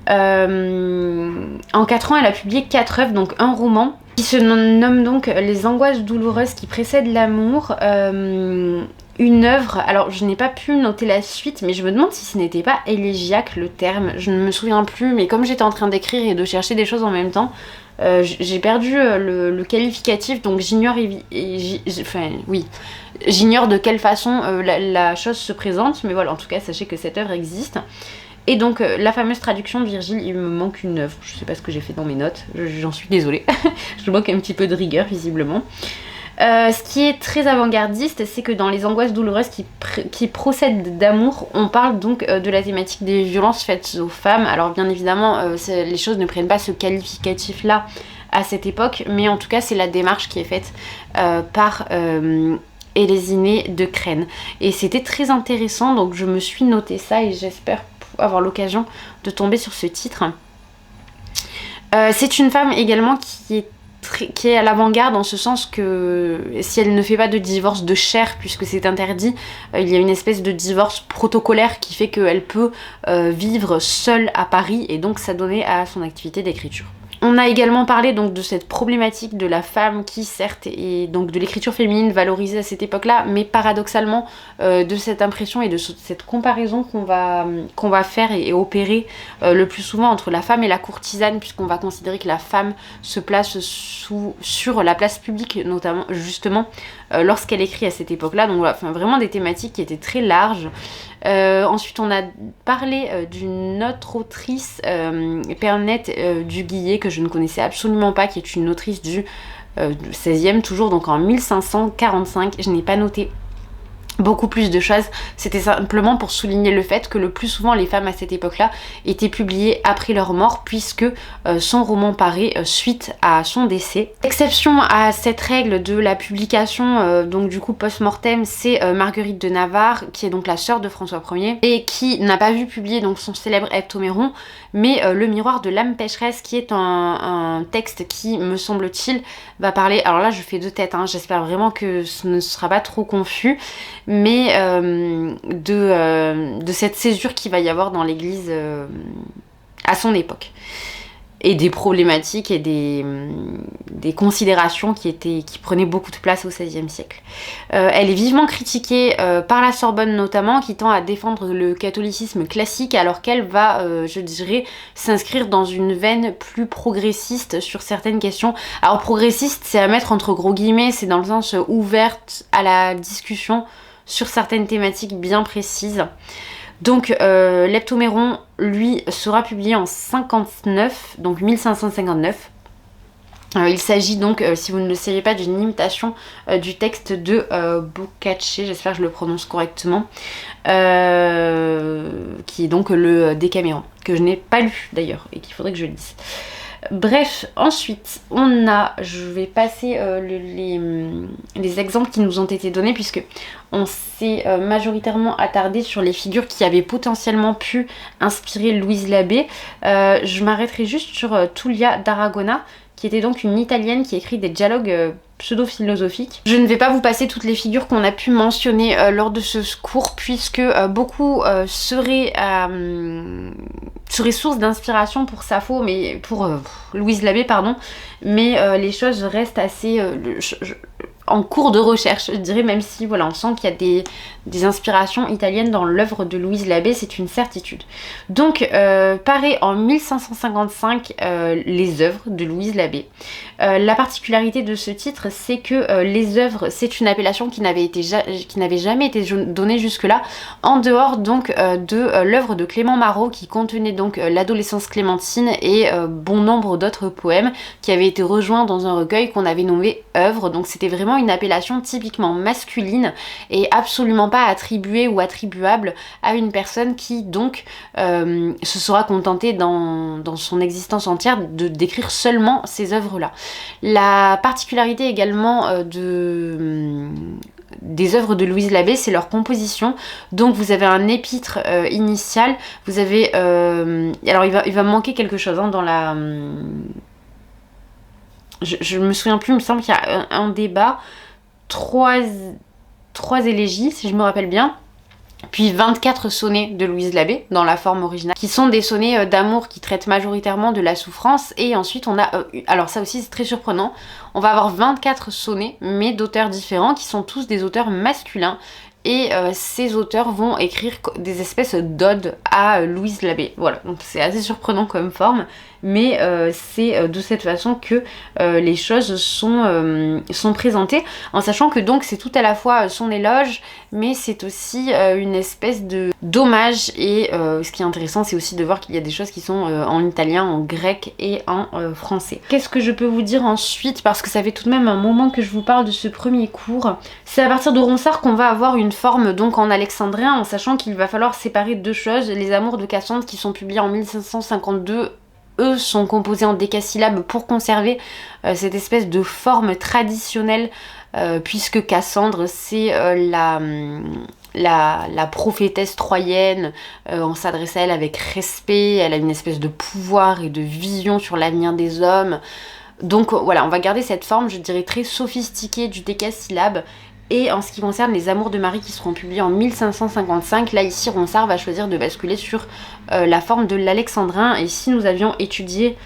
[SPEAKER 1] En 4 ans, elle a publié 4 œuvres, donc un roman qui se nomme donc Les angoisses douloureuses qui précèdent l'amour, une œuvre, alors je n'ai pas pu noter la suite, mais je me demande si ce n'était pas élégiaque le terme, je ne me souviens plus, mais comme j'étais en train d'écrire et de chercher des choses en même temps, j'ai perdu le qualificatif, donc j'ignore j'ignore de quelle façon la chose se présente, mais voilà, en tout cas sachez que cette œuvre existe. Et donc la fameuse traduction de Virgile, il me manque une œuvre, je sais pas ce que j'ai fait dans mes notes, j'en suis désolée, je manque un petit peu de rigueur visiblement. Ce qui est très avant-gardiste, c'est que dans Les Angoisses douloureuses qui procèdent d'amour, on parle donc de la thématique des violences faites aux femmes. Alors bien évidemment, les choses ne prennent pas ce qualificatif-là à cette époque, mais en tout cas c'est la démarche qui est faite par Hélésinée de Crène. Et c'était très intéressant, donc je me suis noté ça et j'espère avoir l'occasion de tomber sur ce titre. C'est une femme également qui est à l'avant-garde, en ce sens que si elle ne fait pas de divorce de chair, puisque c'est interdit, il y a une espèce de divorce protocolaire qui fait qu'elle peut vivre seule à Paris, et donc s'adonner à son activité d'écriture. On a également parlé donc de cette problématique de la femme qui certes est donc de l'écriture féminine valorisée à cette époque-là, mais paradoxalement de cette impression et de cette comparaison qu'on va faire et opérer le plus souvent entre la femme et la courtisane, puisqu'on va considérer que la femme se place sur la place publique, notamment justement lorsqu'elle écrit à cette époque-là. Donc voilà, enfin, vraiment des thématiques qui étaient très larges. Ensuite on a parlé d'une autre autrice, Pernette du Guillet, que je ne connaissais absolument pas, qui est une autrice du 16e, toujours donc en 1545. Je n'ai pas noté beaucoup plus de choses, c'était simplement pour souligner le fait que le plus souvent les femmes à cette époque-là étaient publiées après leur mort, puisque son roman paraît suite à son décès. Exception à cette règle de la publication donc du coup post-mortem, c'est Marguerite de Navarre, qui est donc la sœur de François Ier et qui n'a pas vu publier donc son célèbre Heptaméron, mais Le miroir de l'âme pécheresse, qui est un texte qui, me semble-t-il, va parler, alors là je fais deux têtes, hein, j'espère vraiment que ce ne sera pas trop confus, mais de cette césure qu'il va y avoir dans l'église à son époque, et des problématiques et des considérations qui prenaient beaucoup de place au XVIe siècle. Elle est vivement critiquée par la Sorbonne notamment, qui tend à défendre le catholicisme classique, alors qu'elle va, je dirais, s'inscrire dans une veine plus progressiste sur certaines questions. Alors progressiste, c'est à mettre entre gros guillemets, c'est dans le sens ouverte à la discussion sur certaines thématiques bien précises. Donc l'Heptaméron, lui, sera publié en 59, donc 1559. Il s'agit donc, si vous ne le saviez pas, d'une imitation du texte de Boccace, j'espère que je le prononce correctement, qui est donc le Décaméron, que je n'ai pas lu d'ailleurs, et qu'il faudrait que je lise. Bref, ensuite, je vais passer les exemples qui nous ont été donnés, puisque on s'est majoritairement attardé sur les figures qui avaient potentiellement pu inspirer Louise Labbé. Je m'arrêterai juste sur Tullia d'Aragona, qui était donc une Italienne qui écrit des dialogues pseudo-philosophiques. Je ne vais pas vous passer toutes les figures qu'on a pu mentionner lors de ce cours, puisque beaucoup seraient source d'inspiration pour Sappho, mais pour Louise Labbé, pardon, mais les choses restent assez en cours de recherche, je dirais, même si voilà, on sent qu'il y a des inspirations italiennes dans l'œuvre de Louise Labbé, c'est une certitude. Donc paraît en 1555 les œuvres de Louise Labbé. La particularité de ce titre, c'est que les œuvres, c'est une appellation qui n'avait jamais été donnée jusque-là, en dehors donc de l'œuvre de Clément Marot, qui contenait donc l'adolescence clémentine et bon nombre d'autres poèmes, qui avaient été rejoints dans un recueil qu'on avait nommé œuvre. Donc c'était vraiment une appellation typiquement masculine et absolument pas attribuée ou attribuable à une personne qui donc se sera contentée dans son existence entière de d'écrire seulement ces œuvres-là. La particularité également des œuvres de Louise Labbé, c'est leur composition. Donc vous avez un épître initial, vous avez... alors il va me manquer quelque chose hein, dans la... je me souviens plus, il me semble qu'il y a un débat, trois élégies, si je me rappelle bien, puis 24 sonnets de Louise Labbé dans la forme originale, qui sont des sonnets d'amour qui traitent majoritairement de la souffrance. Et ensuite on a, alors ça aussi c'est très surprenant, on va avoir 24 sonnets mais d'auteurs différents, qui sont tous des auteurs masculins, et ces auteurs vont écrire des espèces d'odes à Louise Labbé. Voilà, donc c'est assez surprenant comme forme, mais c'est de cette façon que les choses sont présentées, en sachant que donc c'est tout à la fois son éloge, mais c'est aussi une espèce de d'hommage, et ce qui est intéressant c'est aussi de voir qu'il y a des choses qui sont en italien, en grec et en français. Qu'est-ce que je peux vous dire ensuite, parce que ça fait tout de même un moment que je vous parle de ce premier cours. C'est à partir de Ronsard qu'on va avoir une forme donc en alexandrin, en sachant qu'il va falloir séparer deux choses. Les Amours de Cassandre qui sont publiés en 1552, eux sont composés en décasyllabes pour conserver cette espèce de forme traditionnelle, puisque Cassandre c'est la prophétesse troyenne, on s'adresse à elle avec respect, elle a une espèce de pouvoir et de vision sur l'avenir des hommes. Donc voilà, on va garder cette forme, je dirais, très sophistiquée du décasyllabe. Et en ce qui concerne les Amours de Marie qui seront publiés en 1555, là ici Ronsard va choisir de basculer sur la forme de l'alexandrin. Et si nous avions étudié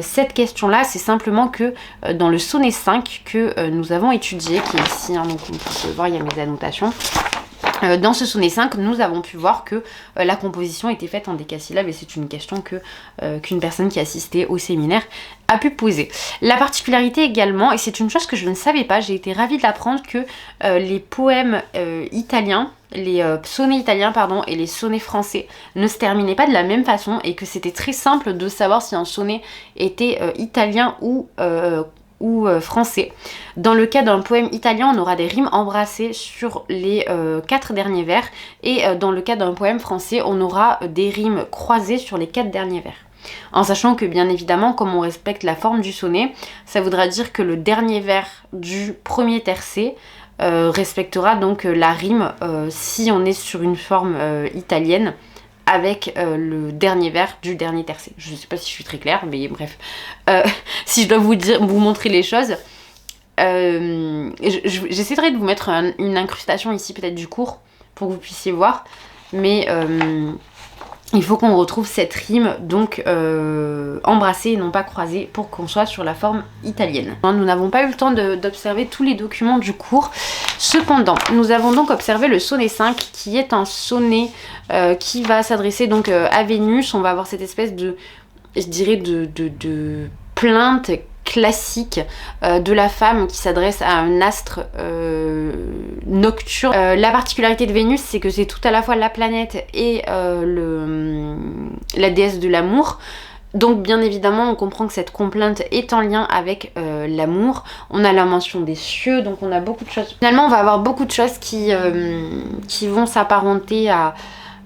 [SPEAKER 1] cette question-là, c'est simplement que dans le sonnet 5 que nous avons étudié, qui est ici, hein, donc on peut voir, il y a mes annotations. Dans ce sonnet 5, nous avons pu voir que la composition était faite en décasyllabes, et c'est une question qu'une personne qui assistait au séminaire a pu poser. La particularité également, et c'est une chose que je ne savais pas, j'ai été ravie de l'apprendre, que les poèmes italiens, les sonnets italiens pardon, et les sonnets français ne se terminaient pas de la même façon, et que c'était très simple de savoir si un sonnet était italien ou français. Dans le cas d'un poème italien, on aura des rimes embrassées sur les 4 derniers vers, et dans le cas d'un poème français, on aura des rimes croisées sur les 4 derniers vers. En sachant que bien évidemment, comme on respecte la forme du sonnet, ça voudra dire que le dernier vers du premier tercet respectera donc la rime si on est sur une forme italienne, avec le dernier vers du dernier tercet. Je ne sais pas si je suis très claire, mais bref. Si je dois vous montrer les choses, j'essaierai de vous mettre une incrustation ici peut-être du cours pour que vous puissiez voir, mais il faut qu'on retrouve cette rime donc embrassée et non pas croisée pour qu'on soit sur la forme italienne. Nous n'avons pas eu le temps d'observer tous les documents du cours. Cependant, nous avons donc observé le sonnet 5 qui est un sonnet qui va s'adresser donc à Vénus. On va avoir cette espèce de, je dirais, de plainte classique de la femme qui s'adresse à un astre nocturne. La particularité de Vénus, c'est que c'est tout à la fois la planète et la déesse de l'amour. Donc bien évidemment on comprend que cette complainte est en lien avec l'amour. On a la mention des cieux, donc on a beaucoup de choses. Finalement on va avoir beaucoup de choses qui vont s'apparenter à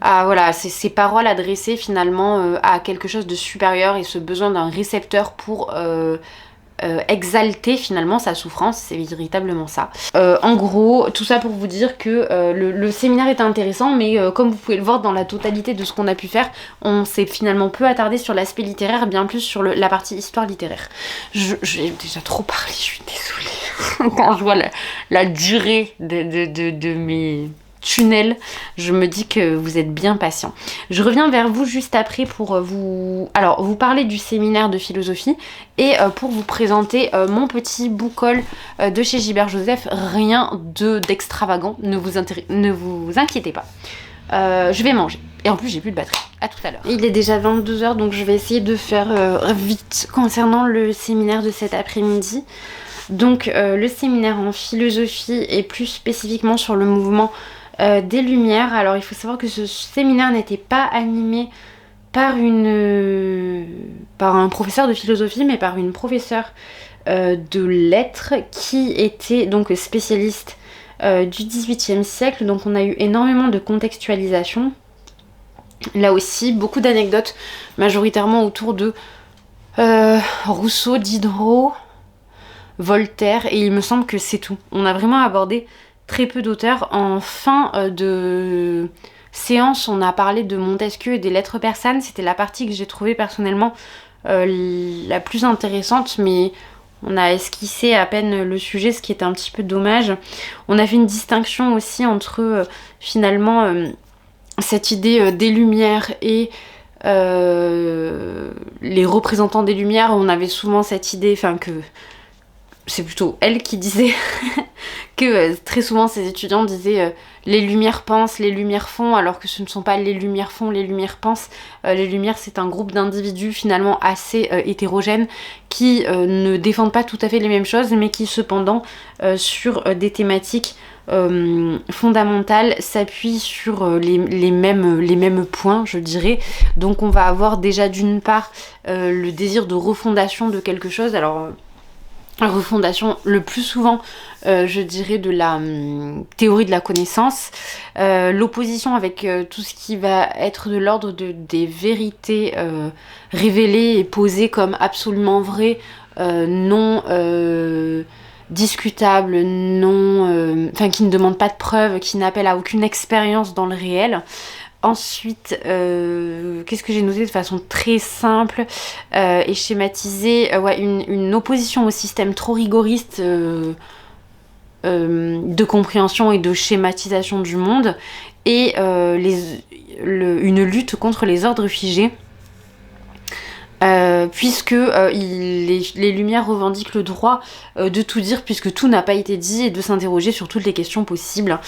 [SPEAKER 1] voilà, ces paroles adressées finalement à quelque chose de supérieur, et ce besoin d'un récepteur pour exalter finalement sa souffrance, c'est véritablement ça. En gros, tout ça pour vous dire que le séminaire était intéressant, mais comme vous pouvez le voir dans la totalité de ce qu'on a pu faire, on s'est finalement peu attardé sur l'aspect littéraire, bien plus sur la partie histoire littéraire. J'ai déjà trop parlé, je suis désolée. Quand je vois la durée de mes tunnel, je me dis que vous êtes bien patient. Je reviens vers vous juste après pour vous parler du séminaire de philosophie et pour vous présenter mon petit boucol de chez Gilbert Joseph. Rien d'extravagant, ne vous inquiétez pas. Je vais manger. Et en plus j'ai plus de batterie. À tout à l'heure. Il est déjà 22 h, donc je vais essayer de faire vite concernant le séminaire de cet après-midi. Donc le séminaire en philosophie et plus spécifiquement sur le mouvement des Lumières. Alors il faut savoir que ce séminaire n'était pas animé par un professeur de philosophie, mais par une professeure de lettres qui était donc spécialiste du XVIIIe siècle. Donc on a eu énormément de contextualisation. Là aussi, beaucoup d'anecdotes, majoritairement autour de Rousseau, Diderot, Voltaire, et il me semble que c'est tout. On a vraiment abordé très peu d'auteurs. En fin de séance, on a parlé de Montesquieu et des lettres persanes. C'était la partie que j'ai trouvée personnellement la plus intéressante, mais on a esquissé à peine le sujet, ce qui était un petit peu dommage. On a fait une distinction aussi entre finalement cette idée des Lumières et les représentants des Lumières. On avait souvent cette idée, enfin que c'est plutôt elle qui disait que très souvent ces étudiants disaient les lumières pensent, les lumières font, alors que ce ne sont pas les lumières font, les lumières pensent. Les lumières, c'est un groupe d'individus finalement assez hétérogènes qui ne défendent pas tout à fait les mêmes choses, mais qui cependant sur des thématiques fondamentales s'appuient sur les mêmes points, je dirais. Donc on va avoir déjà d'une part le désir de refondation de quelque chose. Alors refondation le plus souvent je dirais de la théorie de la connaissance, l'opposition avec tout ce qui va être de l'ordre des vérités révélées et posées comme absolument vraies, non discutables, non, qui ne demandent pas de preuves, qui n'appellent à aucune expérience dans le réel. Ensuite, qu'est-ce que j'ai noté de façon très simple et schématisée, une opposition au système trop rigoriste de compréhension et de schématisation du monde, et une lutte contre les ordres figés. Puisque les Lumières revendiquent le droit de tout dire, puisque tout n'a pas été dit, et de s'interroger sur toutes les questions possibles.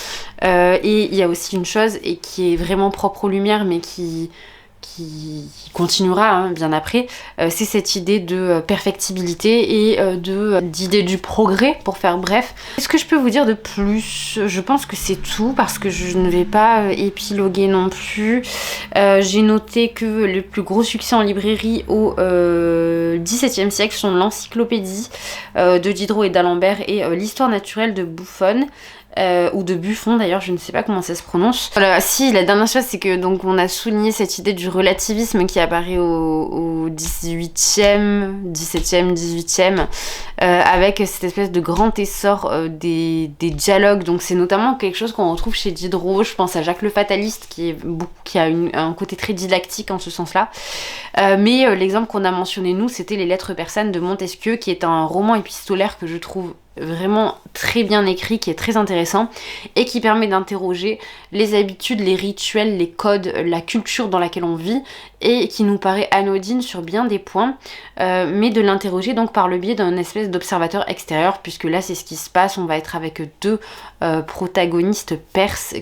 [SPEAKER 1] Et il y a aussi une chose, et qui est vraiment propre aux Lumières, mais qui continuera bien après, c'est cette idée de perfectibilité et d'idée du progrès, pour faire bref. Qu'est-ce que je peux vous dire de plus? Je pense que c'est tout, parce que je ne vais pas épiloguer non plus. J'ai noté que les plus gros succès en librairie au XVIIe siècle sont l'encyclopédie de Diderot et d'Alembert et l'histoire naturelle de Buffon. Ou de Buffon d'ailleurs, je ne sais pas comment ça se prononce. Voilà, si, la dernière chose, c'est que donc on a souligné cette idée du relativisme qui apparaît au 18e, 17e, 18e, avec cette espèce de grand essor des dialogues. Donc c'est notamment quelque chose qu'on retrouve chez Diderot. Je pense à Jacques le Fataliste qui a un côté très didactique en ce sens-là. Mais l'exemple qu'on a mentionné nous, c'était les Lettres persanes de Montesquieu, qui est un roman épistolaire que je trouve vraiment très bien écrit, qui est très intéressant et qui permet d'interroger les habitudes, les rituels, les codes, la culture dans laquelle on vit, et qui nous paraît anodine sur bien des points, mais de l'interroger donc par le biais d'un espèce d'observateur extérieur, puisque là c'est ce qui se passe. On va être avec deux protagonistes perses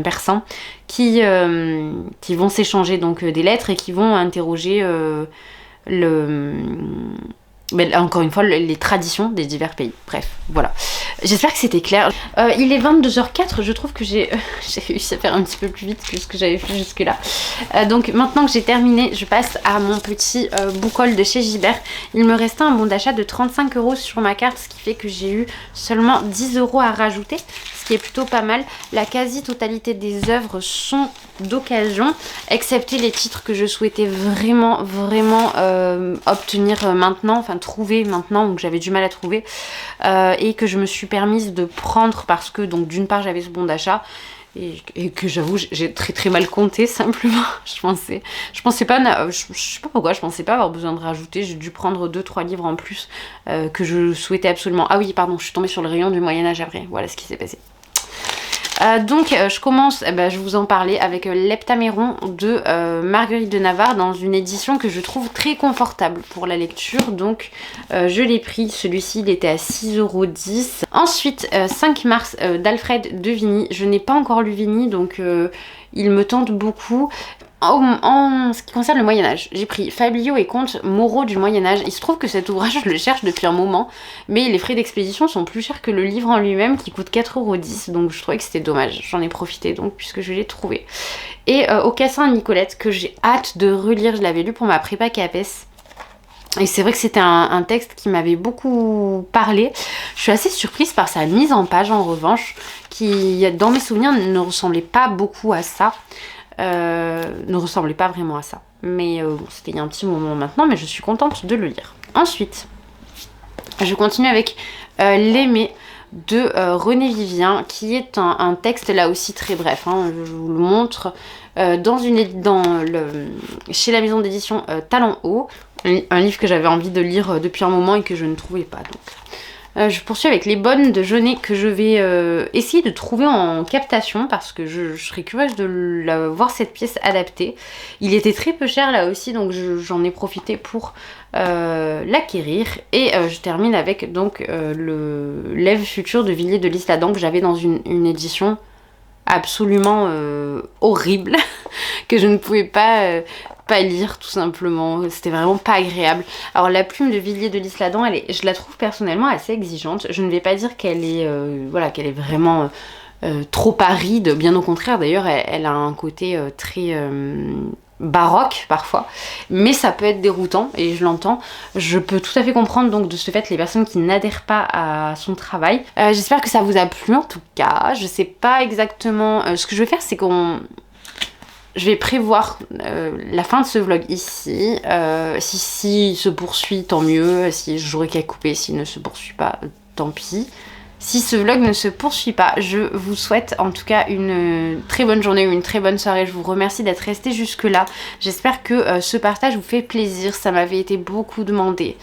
[SPEAKER 1] persans qui vont s'échanger donc des lettres et qui vont interroger mais encore une fois, les traditions des divers pays. Bref, voilà. J'espère que c'était clair. Il est 22h04, je trouve que j'ai réussi à faire un petit peu plus vite que ce que j'avais fait jusque-là. Donc maintenant que j'ai terminé, je passe à mon petit book haul de chez Gibert. Il me restait un bon d'achat de 35 € sur ma carte, ce qui fait que j'ai eu seulement 10 € à rajouter, ce qui est plutôt pas mal. La quasi-totalité des œuvres sont d'occasion, excepté les titres que je souhaitais vraiment obtenir maintenant, enfin trouver maintenant, ou que j'avais du mal à trouver, et que je me suis permise de prendre parce que donc d'une part j'avais ce bon d'achat, et que j'avoue j'ai très mal compté simplement. je pensais pas, je sais pas pourquoi, je pensais pas avoir besoin de rajouter. J'ai dû prendre 2-3 livres en plus que je souhaitais absolument. Ah oui pardon, je suis tombée sur le rayon du Moyen-Âge après, voilà ce qui s'est passé. Donc je commence, je vous en parlais, avec l'Heptaméron de Marguerite de Navarre, dans une édition que je trouve très confortable pour la lecture. Donc je l'ai pris, celui-ci il était à 6,10 €. Ensuite 5 mars d'Alfred de Vigny. Je n'ai pas encore lu Vigny, donc il me tente beaucoup. En ce qui concerne le Moyen-Âge, j'ai pris Fabliaux et contes moraux du Moyen-Âge. Il se trouve que cet ouvrage, je le cherche depuis un moment, mais les frais d'expédition sont plus chers que le livre en lui-même, qui coûte 4,10 €, donc je trouvais que c'était dommage. J'en ai profité donc, puisque je l'ai trouvé. Et Aucassin et Nicolette, que j'ai hâte de relire. Je l'avais lu pour ma prépa CAPES. Et c'est vrai que c'était un texte qui m'avait beaucoup parlé. Je suis assez surprise par sa mise en page en revanche, qui dans mes souvenirs ne ressemblait pas beaucoup à ça. Ne ressemblait pas vraiment à ça, mais c'était il y a un petit moment maintenant, mais je suis contente de le lire. Ensuite je continue avec L'Aimé de René Vivien, qui est un texte là aussi très bref, hein, je vous le montre, chez la maison d'édition Talent Haut, un livre que j'avais envie de lire depuis un moment et que je ne trouvais pas, donc Je poursuis avec les bonnes de Jeunet que je vais essayer de trouver en captation parce que je serais curieuse de voir cette pièce adaptée. Il était très peu cher là aussi, donc j'en ai profité pour l'acquérir. Et je termine avec donc le L'Ève futur de Villiers de l'Isle-Adam que j'avais dans une édition absolument horrible que je ne pouvais pas lire tout simplement, c'était vraiment pas agréable. Alors la plume de Villiers de l'Isle-Adam, je la trouve personnellement assez exigeante. Je ne vais pas dire qu'elle est voilà, qu'elle est vraiment trop aride, bien au contraire. D'ailleurs elle a un côté très baroque parfois, mais ça peut être déroutant et je l'entends. Je peux tout à fait comprendre donc de ce fait les personnes qui n'adhèrent pas à son travail. J'espère que ça vous a plu en tout cas. Je sais pas exactement ce que je vais faire, c'est je vais prévoir la fin de ce vlog ici. Si se poursuit, tant mieux. Si j'aurai qu'à couper, s'il ne se poursuit pas, tant pis. Si ce vlog ne se poursuit pas, je vous souhaite en tout cas une très bonne journée ou une très bonne soirée. Je vous remercie d'être resté jusque là. J'espère que ce partage vous fait plaisir. Ça m'avait été beaucoup demandé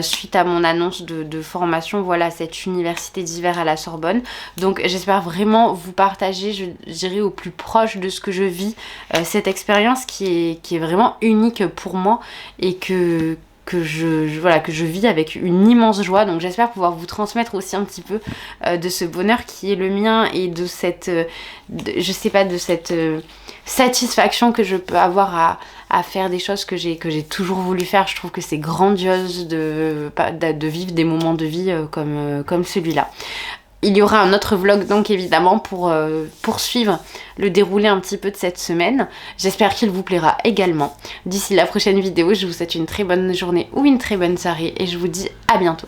[SPEAKER 1] suite à mon annonce de formation, voilà, cette université d'hiver à la Sorbonne. Donc j'espère vraiment vous partager, je dirais au plus proche de ce que je vis, cette expérience qui est vraiment unique pour moi et que je vis avec une immense joie. Donc j'espère pouvoir vous transmettre aussi un petit peu de ce bonheur qui est le mien et de cette satisfaction que je peux avoir à faire des choses que j'ai toujours voulu faire. Je trouve que c'est grandiose de vivre des moments de vie comme celui-là. Il y aura un autre vlog donc évidemment pour poursuivre le déroulé un petit peu de cette semaine. J'espère qu'il vous plaira également. D'ici la prochaine vidéo, je vous souhaite une très bonne journée ou une très bonne soirée et je vous dis à bientôt.